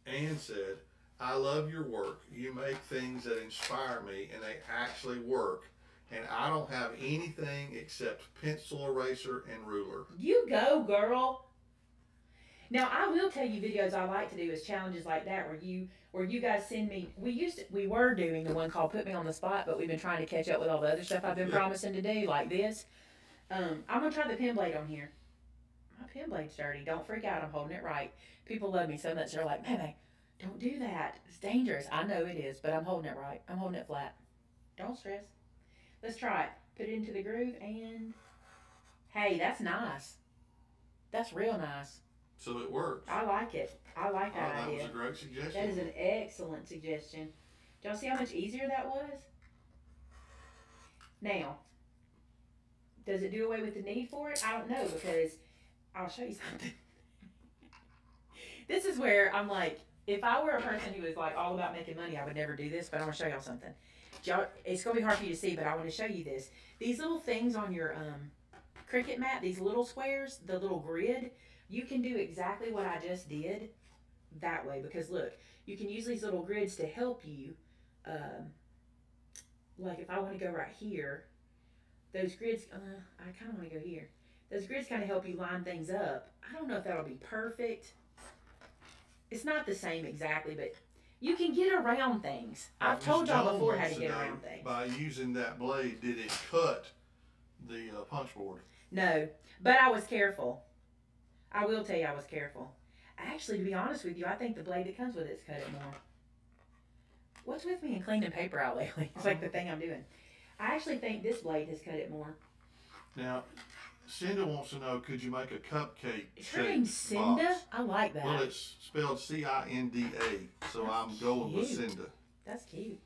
Ann said, I love your work. You make things that inspire me, and they actually work. And I don't have anything except pencil eraser and ruler. You go, girl. Now, I will tell you videos I like to do is challenges like that where you guys send me. We were doing the one called Put Me on the Spot, but we've been trying to catch up with all the other stuff I've been promising to do, like this. I'm going to try the pen blade on here. My pen blade's dirty. Don't freak out. I'm holding it right. People love me so much. They're like, Maymay, don't do that. It's dangerous. I know it is, but I'm holding it right. I'm holding it flat. Don't stress. Let's try it. Put it into the groove and, hey, that's nice. That's real nice. So it works. I like it. I like that idea. That was a great suggestion. That is an excellent suggestion. Do y'all see how much easier that was? Now, does it do away with the need for it? I don't know, because I'll show you something. This is where I'm like, if I were a person who was like all about making money, I would never do this, but I'm going to show y'all something. It's going to be hard for you to see, but I want to show you this. These little things on your Cricut mat, these little squares, the little grid, you can do exactly what I just did that way. Because look, you can use these little grids to help you. Like if I want to go right here, those grids, I kind of want to go here. Those grids kind of help you line things up. I don't know if that'll be perfect. It's not the same exactly, but you can get around things. I've told y'all before how to get around things. By using that blade, did it cut the punch board? No, but I was careful. I will tell you I was careful. Actually, to be honest with you, I think the blade that comes with it's cut it more. What's with me and cleaning paper out lately? It's like the thing I'm doing. I actually think this blade has cut it more. Now, Cinda wants to know, could you make a cupcake? Is her name Cinda? Box? I like that. Well, it's spelled C-I-N-D-A, so That's I'm going with cute. Cinda. That's cute.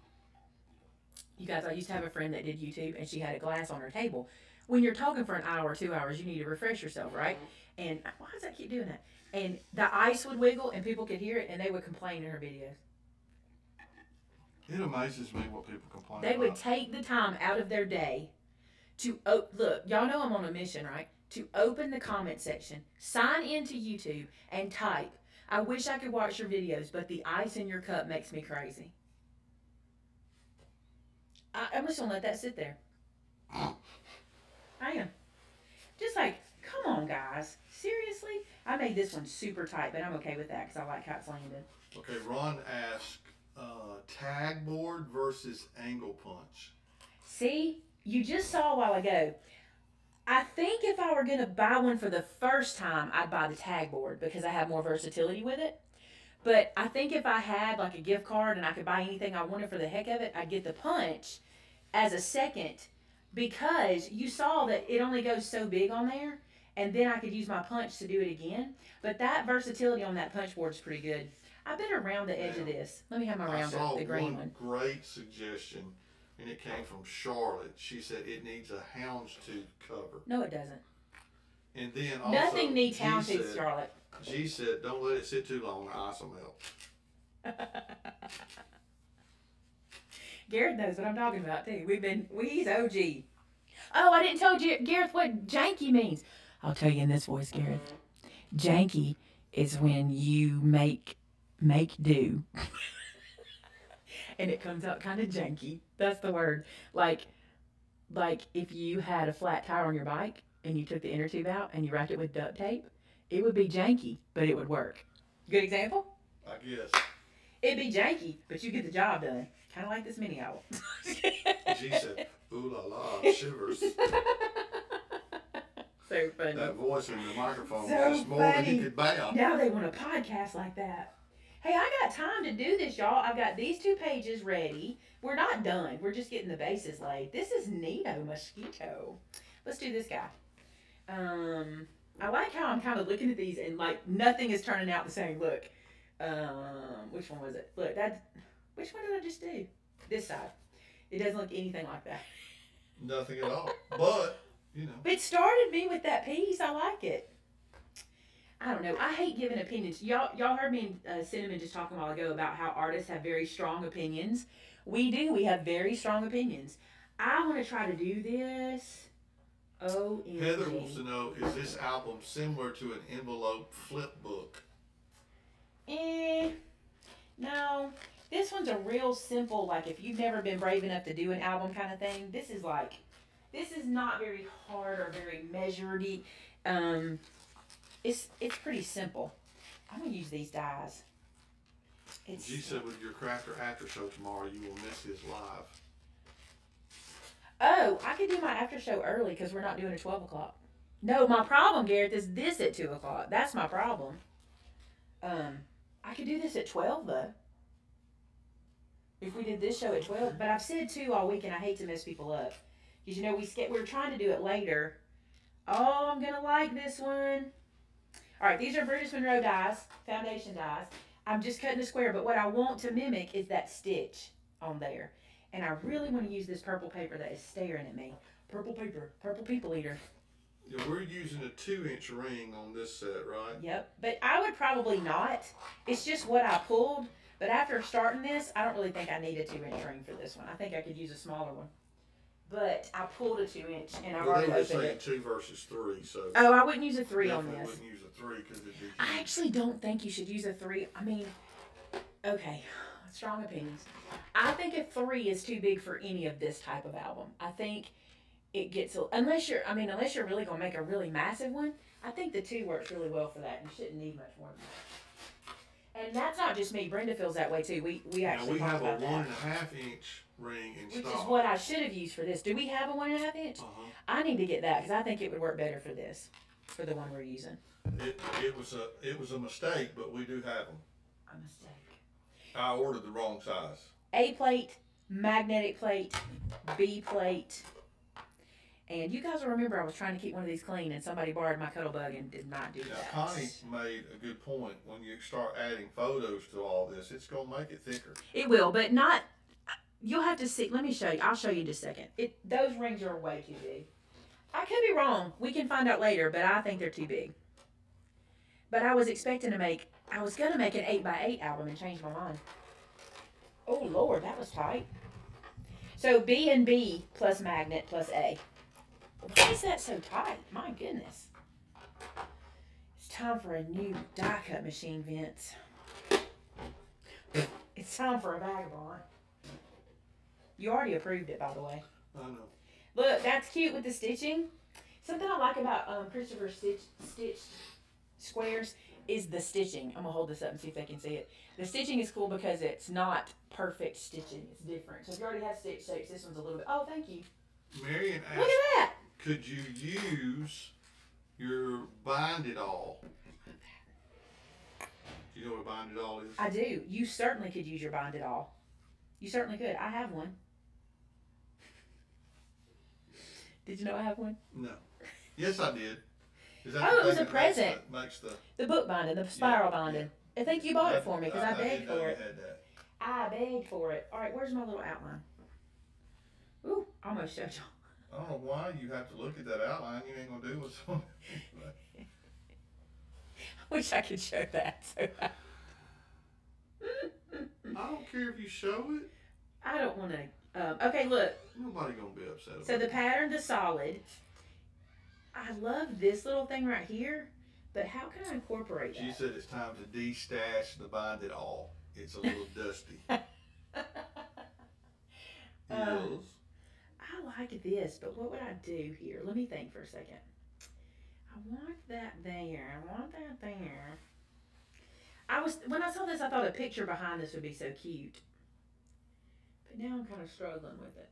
You guys, I used to have a friend that did YouTube, and she had a glass on her table. When you're talking for an hour or 2 hours, you need to refresh yourself, right? And why does that keep doing that? And the ice would wiggle, and people could hear it, and they would complain in her videos. It amazes me what people complain They about. would take the time out of their day to, look, y'all know I'm on a mission, right? To open the comment section, sign into YouTube, and type, I wish I could watch your videos, but the ice in your cup makes me crazy. I'm just going to let that sit there. I am. Just like, come on, guys. Seriously? I made this one super tight, but I'm okay with that because I like how it's landed. Okay, Ron asked, tag board versus angle punch. See? You just saw a while ago. I think if I were going to buy one for the first time, I'd buy the tag board because I have more versatility with it. But I think if I had like a gift card and I could buy anything I wanted for the heck of it, I'd get the punch as a second because you saw that it only goes so big on there and then I could use my punch to do it again. But that versatility on that punch board is pretty good. I better round the edge of this. Let me have my rounder, the green one. Great suggestion, and it came from Charlotte. She said it needs a houndstooth cover. No, it doesn't. And then also, Nothing needs G hound said, tooth, Charlotte. G said, don't let it sit too long, the ice will melt. Gareth knows what I'm talking about too. He's OG. Oh, I didn't tell Gareth what janky means. I'll tell you in this voice, Gareth. Janky is when you make do. And it comes out kind of janky. That's the word. Like if you had a flat tire on your bike and you took the inner tube out and you wrapped it with duct tape, it would be janky, but it would work. Good example? I guess. It'd be janky, but you get the job done. Kind of like this mini owl. G said, ooh la la, shivers. So funny. That voice in the microphone So was just more than funny. he could bear. Now they want a podcast like that. Hey, I got time to do this, y'all. I've got these 2 pages ready. We're not done. We're just getting the bases laid. This is neato mosquito. Let's do this guy. I like how I'm kind of looking at these and like nothing is turning out the same. Look. Which one was it? Look, which one did I just do? This side. It doesn't look anything like that. Nothing at all. But, you know. It started me with that piece. I like it. I don't know. I hate giving opinions. Y'all heard me and Cinnamon just talking a while ago about how artists have very strong opinions. We do. We have very strong opinions. I want to try to do this. OMG. Heather wants to know, is this album similar to an envelope flip book? No. This one's a real simple, like if you've never been brave enough to do an album kind of thing, this is not very hard or very measured. It's pretty simple. I'm going to use these dies. G said with your Crafter after show tomorrow, you will miss his live. Oh, I could do my after show early because we're not doing a 12 o'clock. No, my problem, Gareth, is this at 2 o'clock. That's my problem. I could do this at 12, though. If we did this show at 12. But I've said 2 all week, and I hate to mess people up. Because, you know, we were trying to do it later. Oh, I'm going to like this one. All right, these are Brutus Monroe dies, foundation dies. I'm just cutting a square, but what I want to mimic is that stitch on there. And I really want to use this purple paper that is staring at me. Purple paper, purple people eater. Yeah, we're using a 2-inch ring on this set, right? Yep, but I would probably not. It's just what I pulled. But after starting this, I don't really think I need a 2-inch ring for this one. I think I could use a smaller one. But I pulled a 2-inch and I've already opened it. 2 versus 3, so. Oh, I wouldn't use a 3 on definitely this. Wouldn't use a 3 because it'd be. I actually don't think you should use a 3. I mean, okay, strong opinions. I think a 3 is too big for any of this type of album. I think it gets unless you're really gonna make a really massive one. I think the 2 works really well for that. You shouldn't need much more than that. And that's not just me. Brenda feels that way too. We actually now we have a talked about 1.5-inch ring in which stock. is what I should have used for this. Do we have a 1.5 inch? I need to get that because I think it would work better for this, for the one we're using. It was a mistake, but we do have them. A mistake. I ordered the wrong size. A plate, magnetic plate, B plate. And you guys will remember I was trying to keep one of these clean and somebody borrowed my cuddle bug and did not do Now, that. Connie made a good point. When you start adding photos to all this, it's going to make it thicker. It will, but not, you'll have to see. Let me show you. I'll show you in just a second. Those rings are way too big. I could be wrong. We can find out later, but I think they're too big. But I was expecting to make, I was going to make an 8x8 album and change my mind. Oh, Lord, that was tight. So B and B plus magnet plus A. Why is that so tight? My goodness. It's time for a new die cut machine, Vince. It's time for a vagabond. You already approved it, by the way. I know. Look, that's cute with the stitching. Something I like about Christopher Stitch squares is the stitching. I'm going to hold this up and see if they can see it. The stitching is cool because it's not perfect stitching. It's different. So if you already have stitch shapes, this one's a little bit... Oh, thank you. Marion asked, look at that. Could you use your bind it all? Do you know what a bind it all is? I do. You certainly could use your bind it all. You certainly could. I have one. Did you know I have one? No. Yes, I did. Is Oh, it was a that present. Makes the The book binding, the spiral binding. I think you bought it for me because I begged didn't know for you it. had that. I begged for it. All right, where's my little outline? Ooh, almost showed y'all. I don't know why you have to look at that outline. You ain't gonna do what's on it. I wish I could show that. So I don't care if you show it. I don't want to. Okay, look. Nobody gonna be upset about So the it. pattern, the solid. I love this little thing right here, but how can I incorporate She that? said it's time to de-stash the bind it all. It's a little dusty. Yes. I like this, but what would I do here? Let me think for a second. I want that there. I want that there. When I saw this, I thought a picture behind this would be so cute. But now I'm kind of struggling with it.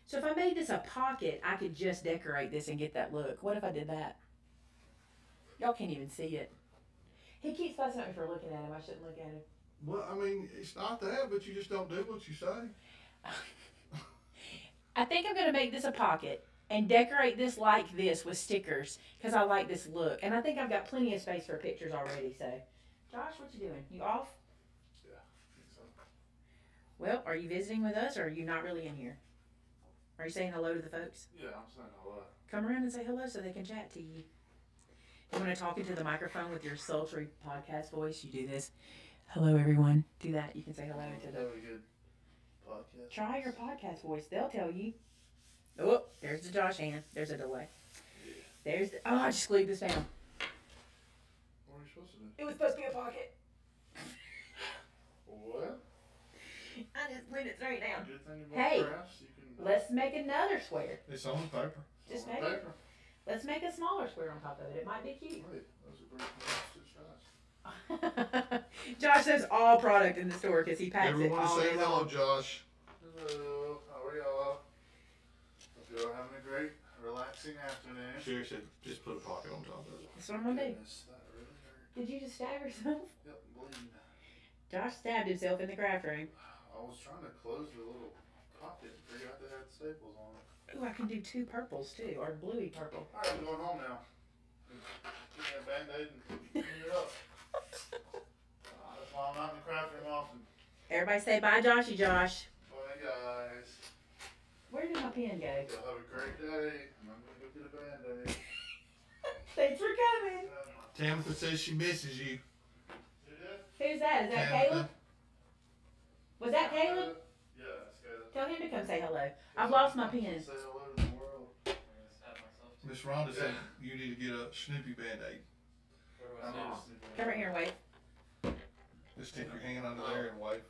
So if I made this a pocket, I could just decorate this and get that look. What if I did that? Y'all can't even see it. He keeps fussing at me for looking at him. I shouldn't look at him. Well, I mean, it's not that, but you just don't do what you say. I think I'm going to make this a pocket and decorate this like this with stickers because I like this look. And I think I've got plenty of space for pictures already. So, Josh, what you doing? You off? Yeah, I think so. Well, are you visiting with us or are you not really in here? Are you saying hello to the folks? Yeah, I'm saying hello. Come around and say hello so they can chat to you. You want to talk into the microphone with your sultry podcast voice? You do this. Hello, everyone. Do that. You can say hello into the... Very good podcast. Try your podcast voice. They'll tell you. Oh, there's the Josh hand. There's a delay. Yeah. There's the... Oh, I just glued this down. What are you supposed to do? It was supposed to be a pocket. What? I just glued it straight down. Good thing about Hey, crafts, you can... let's make another square. It's on paper. Just on make it. paper. Let's make a smaller square on top of it. It might be cute. Wait, those are pretty close to shots. Josh says all product in the store because he packs Everyone it all say day hello, long. Josh. Hello, how are y'all? Hope you're all having a great, relaxing afternoon. Sherry said just put a pocket on top of it. That's what I'm going to do. Goodness, that really hurt. Did you just stab yourself? Yep, bleeding. Josh stabbed himself in the craft room. I was trying to close the little pocket and forgot to have staples on it. Ooh, I can do two purples too, or bluey purple. Alright, I'm going home now. Give me a band-aid and clean it up. That's why I'm not in the craft room often. Everybody say bye, Joshy Josh. Bye, guys. Where did my pen go? Y'all have a great day. I'm gonna go get a band-aid. Thanks for coming. Tamitha says she misses you. You did? Who's that? Is that Tamitha. Caleb? Was that Caleb? Yeah, that's Caleb. Tell him to come say hello. I've lost my pen. Say hello to the world. Miss Rhonda said you need to get a Snoopy Band-Aid. Come right here and wave. Just stick your hand under there and wave.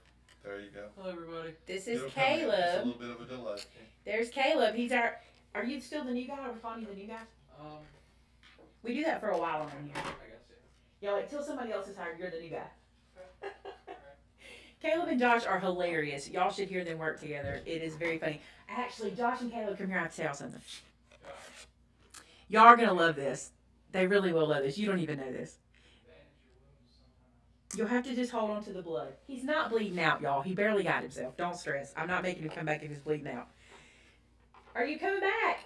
There you go. Hello, everybody. This is It'll come in. It's a Caleb. little bit of a delay. There's Caleb. He's our. Are you still the new guy, or was Fonny the new guy? We do that for a while around here. I guess Yeah, like till somebody else is hired, you're the new guy. Caleb and Josh are hilarious. Y'all should hear them work together. It is very funny. Actually, Josh and Caleb, come here. I have to tell y'all something. Y'all are gonna love this. They really will love this. You don't even know this. You'll have to just hold on to the blood. He's not bleeding out, y'all. He barely got himself. Don't stress. I'm not making him come back if he's bleeding out. Are you coming back?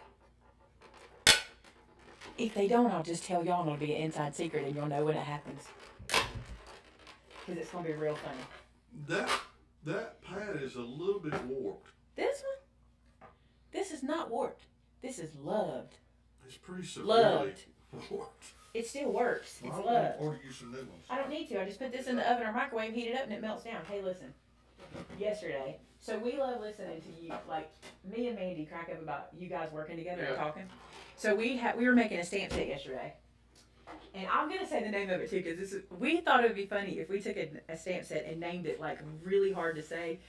If they don't, I'll just tell y'all and it'll be an inside secret and you'll know when it happens. Because it's going to be real funny. That pad is a little bit warped. This one? This is not warped. This is loved. It's pretty severely Loved. warped. It still works. It's Well, I'm loved. gonna order you some new ones. I don't need to. I just put this in the oven or microwave, heat it up, and it melts down. Hey, listen. Yesterday, so we love listening to you. Like, me and Mandy crack up about you guys working together and Yeah. talking. So we were making a stamp set yesterday. And I'm going to say the name of it, too, because we thought it would be funny if we took a stamp set and named it, like, really hard to say,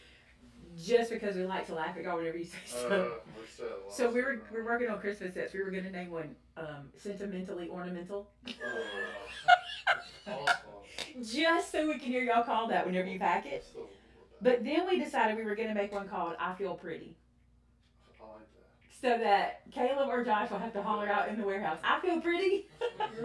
just because we like to laugh at y'all whenever you say so. So we're working on Christmas sets. We were going to name one Sentimentally Ornamental. Just so we can hear y'all call that whenever you pack it. But then we decided we were going to make one called I Feel Pretty. I like that. So that Caleb or Josh will have to holler out in the warehouse, I feel pretty. There's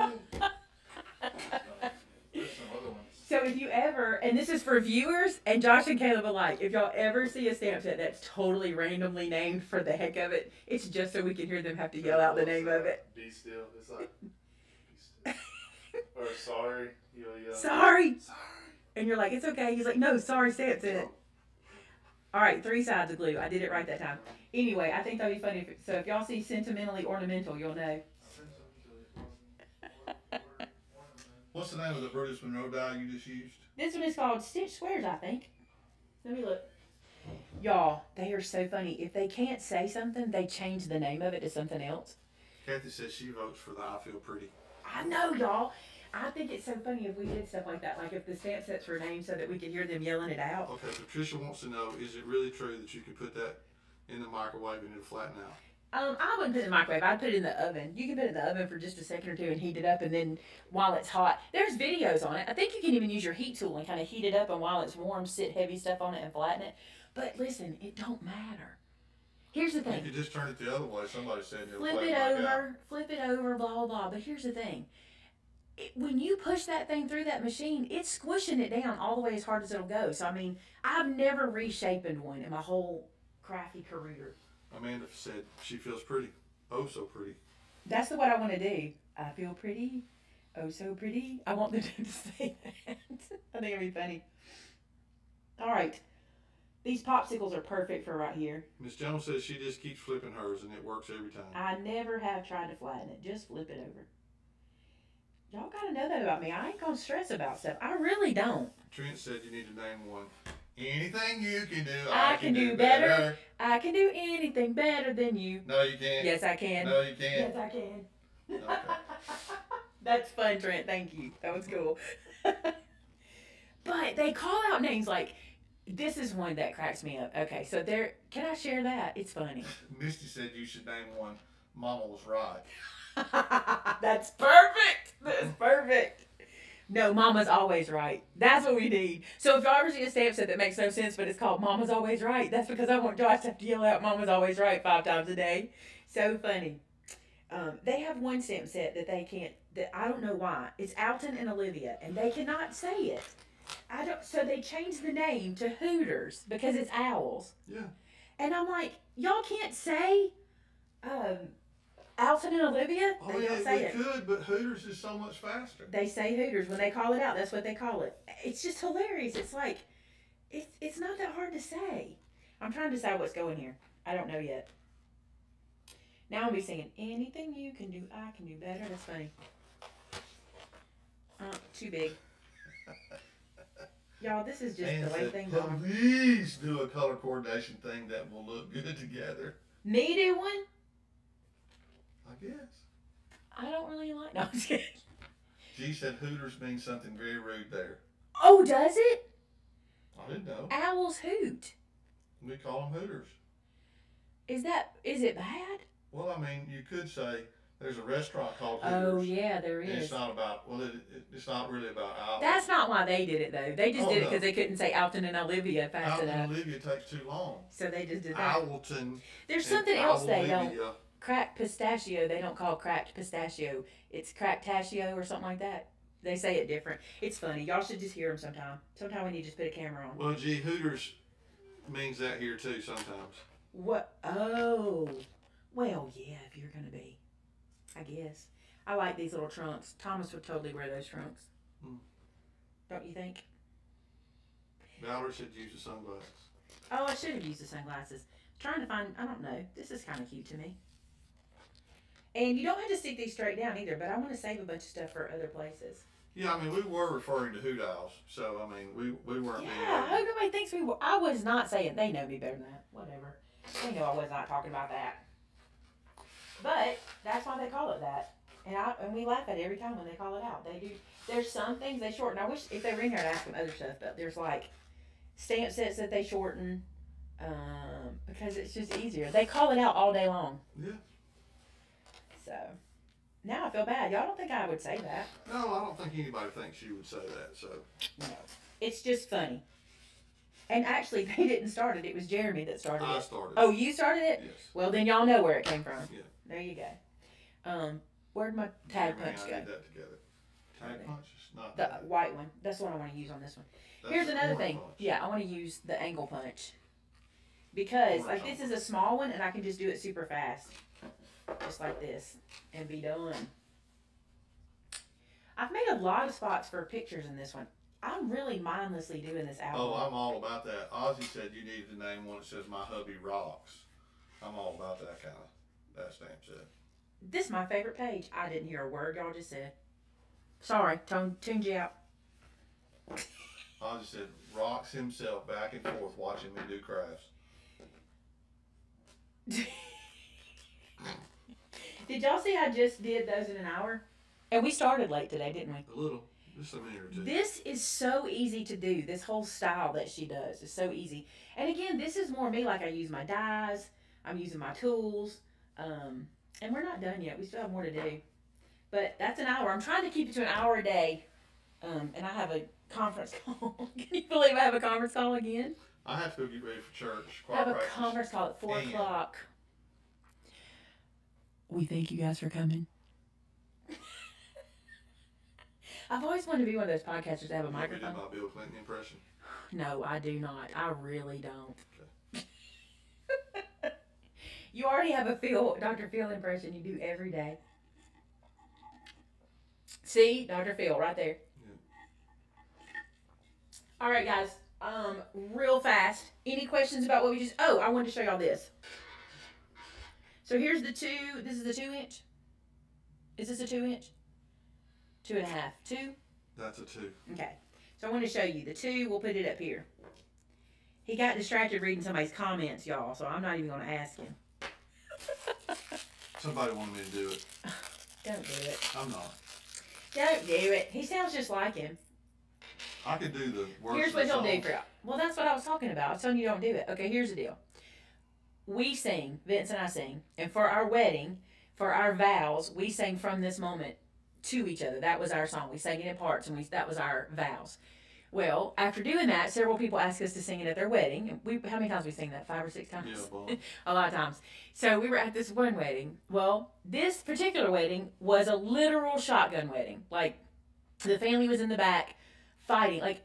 some other ones. So if you ever, and this is for viewers and Josh and Caleb alike, if y'all ever see a stamp set that's totally randomly named for the heck of it, it's just so we can hear them have to yell out the name of it. Be still. It's like, be still. Or sorry. You'll yell. Sorry. Sorry. And you're like, it's okay. He's like, no, sorry, stamp set. All right, 3 sides of glue. I did it right that time. Anyway, I think that'd be funny. So if y'all see sentimentally ornamental, you'll know. What's the name of the Brutus Monroe die you just used? This one is called Stitch Squares, I think. Let me look. Y'all, they are so funny. If they can't say something, they change the name of it to something else. Kathy says she votes for the I Feel Pretty. I know, y'all. I think it's so funny if we did stuff like that. Like if the stamp sets were named so that we could hear them yelling it out. Okay, Patricia wants to know, is it really true that you could put that in the microwave and it'll flatten out? I wouldn't put it in the microwave. I'd put it in the oven. You can put it in the oven for just a second or two and heat it up, and then while it's hot, there's videos on it. I think you can even use your heat tool and kind of heat it up, and while it's warm, sit heavy stuff on it and flatten it. But listen, it don't matter. Here's the thing. You could just turn it the other way. Somebody said it'll flip flatten it back over, out. flip it over, blah, blah, blah. But here's the thing. When you push that thing through that machine, it's squishing it down all the way as hard as it'll go. So, I mean, I've never reshaped one in my whole crafty career. Amanda said she feels pretty. Oh, so pretty. That's what I want to do. I feel pretty. Oh, so pretty. I want them to say that. I think it'd be funny. All right. These popsicles are perfect for right here. Miss Jones says she just keeps flipping hers and it works every time. I never have tried to flatten it. Just flip it over. Y'all got to know that about me. I ain't going to stress about stuff. I really don't. Trent said you need to name one. Anything you can do, I can do better. I can do anything better than you. No, you can't. Yes, I can. No, you can't. Yes, I can. Okay. That's fun, Trent. Thank you. That was cool. But they call out names like, this is one that cracks me up. Okay, so there, can I share that? It's funny. Misty said you should name one Mama Was Right. That's perfect. That's perfect. No, Mama's always right. That's what we need. So if y'all ever see a stamp set that makes no sense, but it's called Mama's Always Right, that's because I want Josh to have to yell out Mama's Always Right 5 times a day. So funny. They have one stamp set that they can't, that I don't know why. It's Alton and Olivia, and they cannot say it. So they changed the name to Hooters because it's owls. Yeah. And I'm like, y'all can't say Alton and Olivia? Oh, They yeah, don't say we it. could, but Hooters is so much faster. They say Hooters. When they call it out, that's what they call it. It's just hilarious. It's like, it's not that hard to say. I'm trying to decide what's going here. I don't know yet. Now I'll be singing, anything you can do, I can do better. That's funny. Too big. Y'all, this is just And the way said, things are. please do a color coordination thing that will look good together. Me do one? I guess. I don't really like. No, I'm just kidding. G said Hooters means something very rude there. Oh, does it? I didn't know. Owls hoot. We call them Hooters. Is it bad? Well, I mean, you could say there's a restaurant called Hooters. Oh, yeah, there And is. it's not about, well, it's not really about owls. That's not why they did it, though. They just Oh, did it no. because they couldn't say Alton and Olivia fast Alton enough. and Olivia takes too long. So they just did that. Owlton. There's and something else they don't. Owlivia. Cracked pistachio, they don't call cracked pistachio. It's cracked-tachio or something like that. They say it different. It's funny. Y'all should just hear them sometime. Sometime when you just put a camera on. Well, gee, Hooters means that here too sometimes. What? Oh. Well, yeah, if you're going to be. I guess. I like these little trunks. Thomas would totally wear those trunks. Hmm. Don't you think? Valerie said use the sunglasses. Oh, I should have used the sunglasses. Trying to find, I don't know. This is kind of cute to me. And you don't have to stick these straight down either, but I want to save a bunch of stuff for other places. Yeah, I mean, we were referring to hoot owls, so, I mean, we weren't Yeah, I hope nobody thinks we were. I was not saying, they know me better than that. Whatever. They know I was not talking about that. But that's why they call it that. And we laugh at it every time when they call it out. They do. There's some things they shorten. I wish if they were in here I'd ask them other stuff, but there's like stamp sets that they shorten because it's just easier. They call it out all day long. Yeah. So now I feel bad. Y'all don't think I would say that. No, I don't think anybody thinks you would say that, so. No. It's just funny. And actually, they didn't start it. It was Jeremy that started I it. started. Oh, you started it? Yes. Well, then y'all know where it came from. Yeah. There you go. Where'd my tag Jeremy and punch I go? did that together. Tag punch is not The that. white one. That's the one I want to use on this one. That's Here's the another corner thing. punch. Yeah, I want to use the angle punch. Because, Corner like, this is a small one, and I can just do it super fast. Just like this. And be done. I've made a lot of spots for pictures in this one. I'm really mindlessly doing this album. Oh, I'm all about that. Ozzy said you needed to name one that says "My hubby rocks." I'm all about that kind of. That stamp set. This is my favorite page. I didn't hear a word y'all just said. Sorry, tuned you out. Ozzy said rocks himself back and forth watching me do crafts. Did y'all see I just did those in an hour? And we started late today, didn't we? A little. Just a minute or two. This is so easy to do. This whole style that she does is so easy. And again, this is more me. Like I use my dies. I'm using my tools. And we're not done yet. We still have more to do. But that's an hour. I'm trying to keep it to an hour a day. And I have a conference call. Can you believe I have a conference call again? I have to go get ready for church. I have a conference call at 4 o'clock. We thank you guys for coming. I've always wanted to be one of those podcasters that have a microphone. You did my Bill Clinton impression? No, I do not. I really don't. Okay. You already have a Dr. Phil impression you do every day. See? Dr. Phil right there. Yeah. All right, guys. Real fast. Any questions about what we just... Oh, I wanted to show y'all this. So here's the 2. This is the 2-inch. Is this a 2-inch? 2.5. 2? That's a 2. Okay. So I want to show you the 2. We'll put it up here. He got distracted reading somebody's comments, y'all, so I'm not even going to ask him. Somebody wanted me to do it. Don't do it. I'm not. Don't do it. He sounds just like him. I could do the words. Here's what he'll do for you. Well, that's what I was talking about. I was telling you don't do it. Okay, here's the deal. We sing, Vince and I sing, and for our wedding, for our vows, we sang From This Moment to each other. That was our song. We sang it in parts, and that was our vows. Well, after doing that, several people asked us to sing it at their wedding. How many times we sing that? 5 or 6 times? Yeah, boy. A lot of times. So we were at this one wedding. Well, this particular wedding was a literal shotgun wedding. Like, the family was in the back fighting. Like,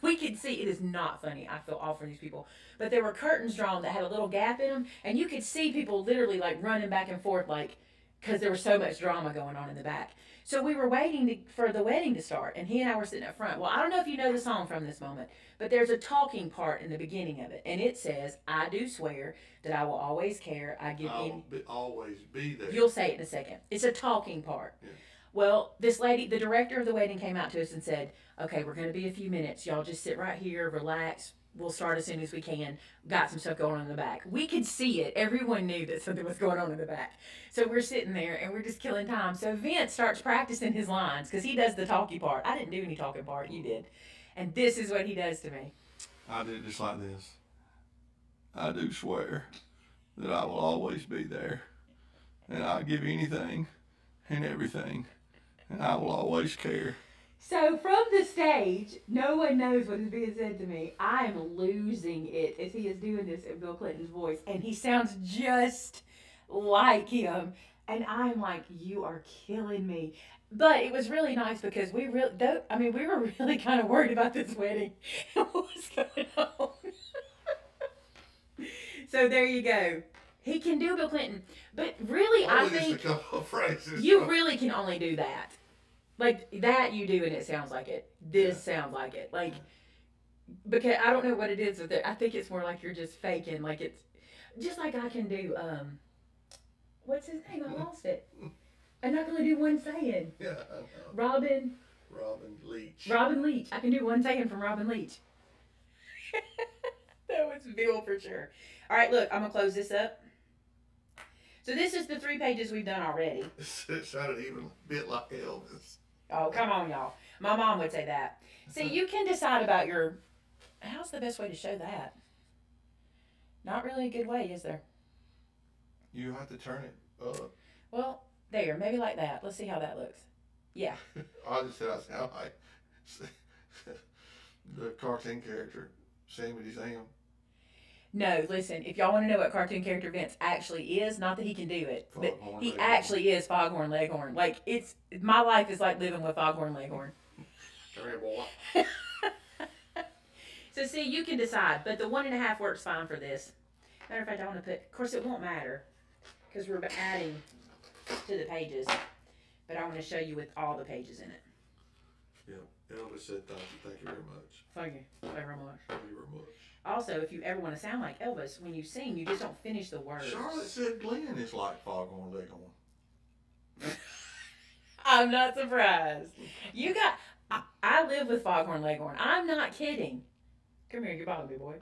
we could see, it is not funny. I feel awful for these people. But there were curtains drawn that had a little gap in them, and you could see people literally, like, running back and forth, like, because there was so much drama going on in the back. So we were waiting for the wedding to start, and he and I were sitting up front. Well, I don't know if you know the song From This Moment, but there's a talking part in the beginning of it, and it says, I do swear that I will always care. I'll always be there. You'll say it in a second. It's a talking part. Yeah. Well, this lady, the director of the wedding, came out to us and said, okay, we're going to be a few minutes. Y'all just sit right here, relax. We'll start as soon as we can. Got some stuff going on in the back. We could see it. Everyone knew that something was going on in the back. So we're sitting there, and we're just killing time. So Vince starts practicing his lines, because he does the talky part. I didn't do any talking part. You did. And this is what he does to me. I did just like this. I do swear that I will always be there, and I'll give anything and everything, and I will always care. So from the stage, no one knows what is being said to me. I am losing it as he is doing this in Bill Clinton's voice. And he sounds just like him. And I'm like, you are killing me. But it was really nice because we were really kind of worried about this wedding and what was going on. So there you go. He can do Bill Clinton. But really, I think just a couple of phrases. You really can only do that. Like, that you do and it sounds like it. This sounds like it. Like, because I don't know what it is with it. I think it's more like you're just faking. Like, it's just like I can do, what's his name? I lost it. I'm not going to do one saying. Yeah, I know. Robin Leach. Robin Leach. I can do one saying from Robin Leach. That was Bill for sure. All right, look, I'm going to close this up. So this is the 3 pages we've done already. It sounded even a bit like Elvis. Oh, come on, y'all. My mom would say that. See, you can decide about how's the best way to show that? Not really a good way, is there? You have to turn it up. Well, there. Maybe like that. Let's see how that looks. Yeah. I just said I sound like the cartoon character, Sammy Sam. No, listen, if y'all want to know what cartoon character Vince actually is, not that he can do it, but he actually is Foghorn Leghorn. Like, my life is like living with Foghorn Leghorn. Come here, boy. So, see, you can decide, but the 1.5 works fine for this. Matter of fact, I want to put, of course, it won't matter, because we're adding to the pages, but I want to show you with all the pages in it. Yeah, Elvis said thank you. Thank you very much. Thank you. Thank you very much. Thank you very much. Also, if you ever want to sound like Elvis, when you sing, you just don't finish the words. Charlotte said Glenn is like Foghorn Leghorn. I'm not surprised. You got... I live with Foghorn Leghorn. I'm not kidding. Come here, you bother me, boy.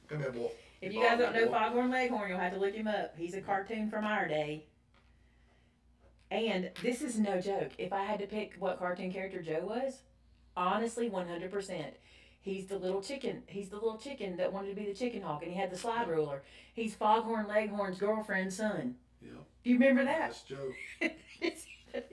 Come here, boy. If you guys don't know Foghorn Leghorn, you'll have to look him up. He's a cartoon from our day. And this is no joke. If I had to pick what cartoon character Joe was, honestly, 100%. He's the little chicken. He's the little chicken that wanted to be the chicken hawk, and he had the slide ruler. He's Foghorn Leghorn's girlfriend's son. Yeah. Do you remember that? That's Joe.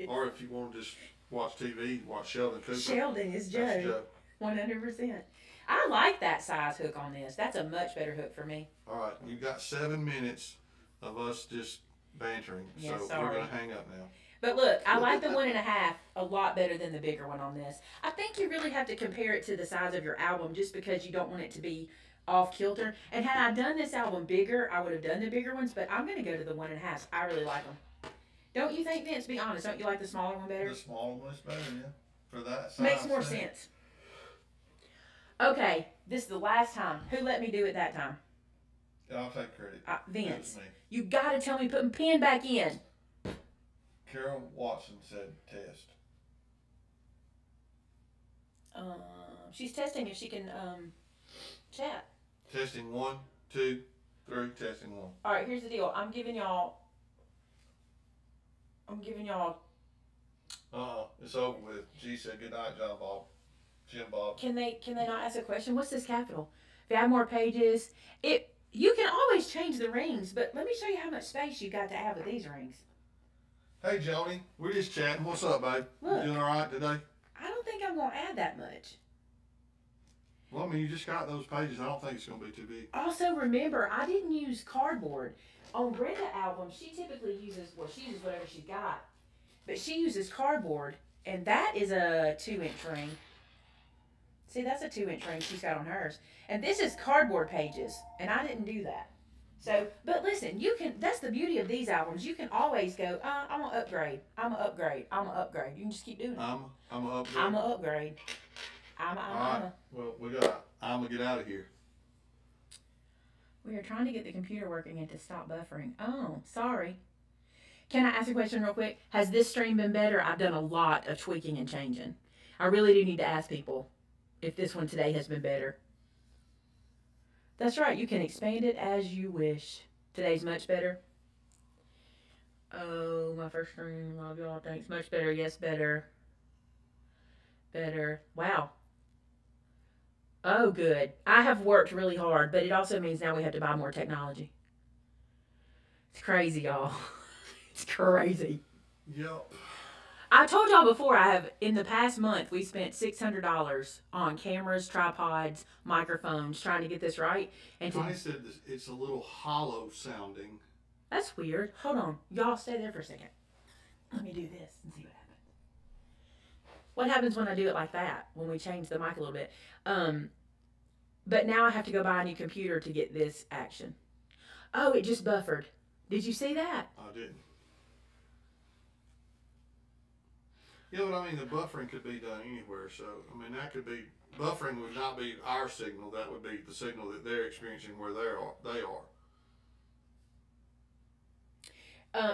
Or if you want to just watch TV, watch Sheldon Cooper. Sheldon is Joe. That's Joe. 100%. I like that size hook on this. That's a much better hook for me. All right, you've got 7 minutes of us just bantering, Yeah, so sorry. we're going to hang up now. But look, I like the 1.5 a lot better than the bigger one on this. I think you really have to compare it to the size of your album just because you don't want it to be off kilter. And had I done this album bigger, I would have done the bigger ones, but I'm going to go to the 1.5. I really like them. Don't you think, Vince? Be honest. Don't you like the smaller one better? The smaller one is better, yeah. For that size. Makes more sense. Okay, this is the last time. Who let me do it that time? I'll take credit. Vince. It was me. You got to tell me put my pen back in. Carol Watson said test. She's testing if she can chat. Testing 1, 2, 3, testing 1. All right, here's the deal. I'm giving y'all. It's over with. G said good night, John Bob. Jim Bob. Can they not ask a question? What's this capital? If you have more pages, you can always change the rings, but let me show you how much space you got to have with these rings. Hey, Joni. We're just chatting. What's up, babe? Look. You doing all right today? I don't think I'm gonna add that much. Well, I mean, you just got those pages. I don't think it's going to be too big. Also, remember, I didn't use cardboard. On Brenda Album, she typically uses, she uses whatever she's got. But she uses cardboard, and that is a 2-inch ring. See, that's a 2-inch ring she's got on hers. And this is cardboard pages, and I didn't do that. So, but listen, that's the beauty of these albums. You can always go, I'm going to upgrade. I'm going to upgrade. I'm going to upgrade. You can just keep doing it. I'm a upgrade. I'm going to upgrade. All right. Well, I'm going to get out of here. We are trying to get the computer working and to stop buffering. Oh, sorry. Can I ask a question real quick? Has this stream been better? I've done a lot of tweaking and changing. I really do need to ask people if this one today has been better. That's right. You can expand it as you wish. Today's much better. Oh, my first stream. Love y'all. Thanks. Much better. Yes, better. Better. Wow. Oh, good. I have worked really hard, but it also means now we have to buy more technology. It's crazy, y'all. It's crazy. Yep. I told y'all before, in the past month, we spent $600 on cameras, tripods, microphones, trying to get this right. And I said this, it's a little hollow sounding. That's weird. Hold on. Y'all stay there for a second. Let me do this and see what happens. What happens when I do it like that, when we change the mic a little bit? But now I have to go buy a new computer to get this action. Oh, it just buffered. Did you see that? I didn't. Yeah, but I mean, the buffering could be done anywhere. So, I mean, that could be, buffering would not be our signal. That would be the signal that they're experiencing where they are.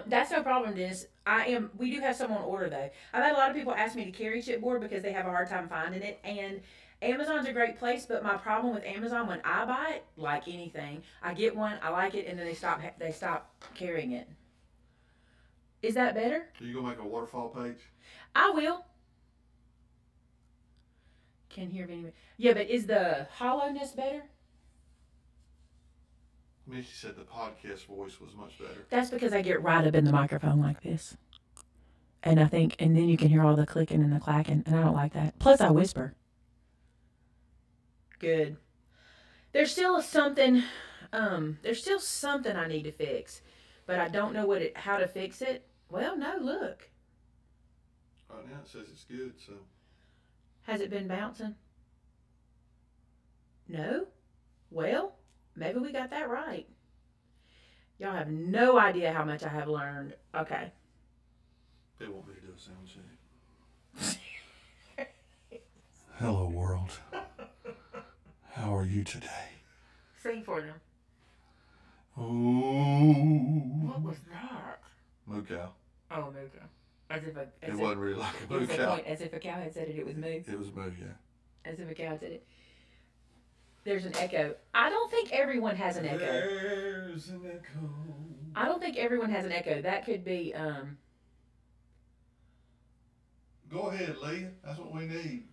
That's no problem, Dennis. We do have some on order, though. I've had a lot of people ask me to carry chipboard because they have a hard time finding it. And Amazon's a great place, but my problem with Amazon, when I buy it, like anything, I get one, I like it, and then they stop carrying it. Is that better? Are you going to make a waterfall page? I will. Can't hear me. Yeah, but is the hollowness better? Missy said the podcast voice was much better. That's because I get right up in the microphone like this. And and then you can hear all the clicking and the clacking, and I don't like that. Plus, I whisper. Good. There's still something I need to fix, but I don't know how to fix it. Well, no, look. Right now it says it's good, so. Has it been bouncing? No? Well, maybe we got that right. Y'all have no idea how much I have learned. Okay. They want me to do a sound check. Hello, world. How are you today? Sing for them. Oh. What was that? Moo cow. Oh, moo cow. It wasn't really like a moo cow. As if a cow had said it, it was moo. It was moo, yeah. As if a cow had said it. There's an echo. I don't think everyone has an echo. There's an echo. I don't think everyone has an echo. That could be, Go ahead, Leah. That's what we need.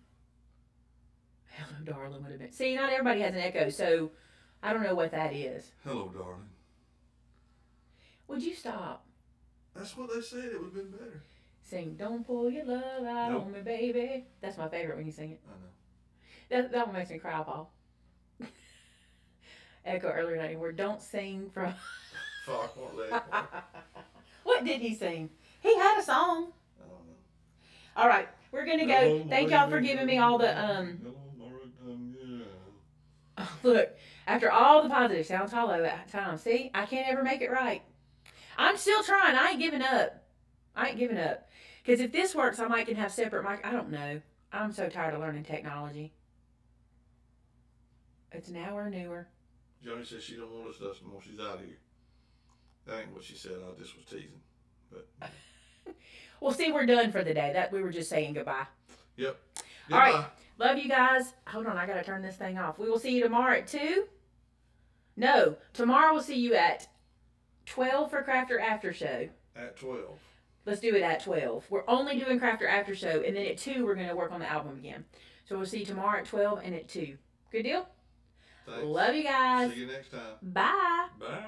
Hello, darling would have been. See, not everybody has an echo, so I don't know what that is. Hello, darling. Would you stop? That's what they said. It would have been better. Sing, don't pull your love out Nope. on me, baby. That's my favorite when you sing it. I know. That one makes me cry, Paul. Echo earlier tonight. Where don't sing from. Fuck, won't let it. What did he sing? He had a song. I don't know. All right, we're gonna go. Thank y'all for giving me all the Look, after all the positive sounds hollow at times. See, I can't ever make it right. I'm still trying. I ain't giving up. Because if this works, I might can have separate mic. I don't know. I'm so tired of learning technology. It's an hour newer. Joni says she don't want us no more. She's out of here. That ain't what she said. I just was teasing. But Well, see, we're done for the day. That we were just saying goodbye. Yep. All right. Love you guys. Hold on, I gotta turn this thing off. We will see you tomorrow at 2. No, tomorrow we'll see you at 12 for Crafter After Show. At 12. Let's do it at 12. We're only doing Crafter After Show, and then at 2 we're gonna work on the album again. So we'll see you tomorrow at 12 and at 2. Good deal? Thanks. Love you guys. See you next time. Bye. Bye.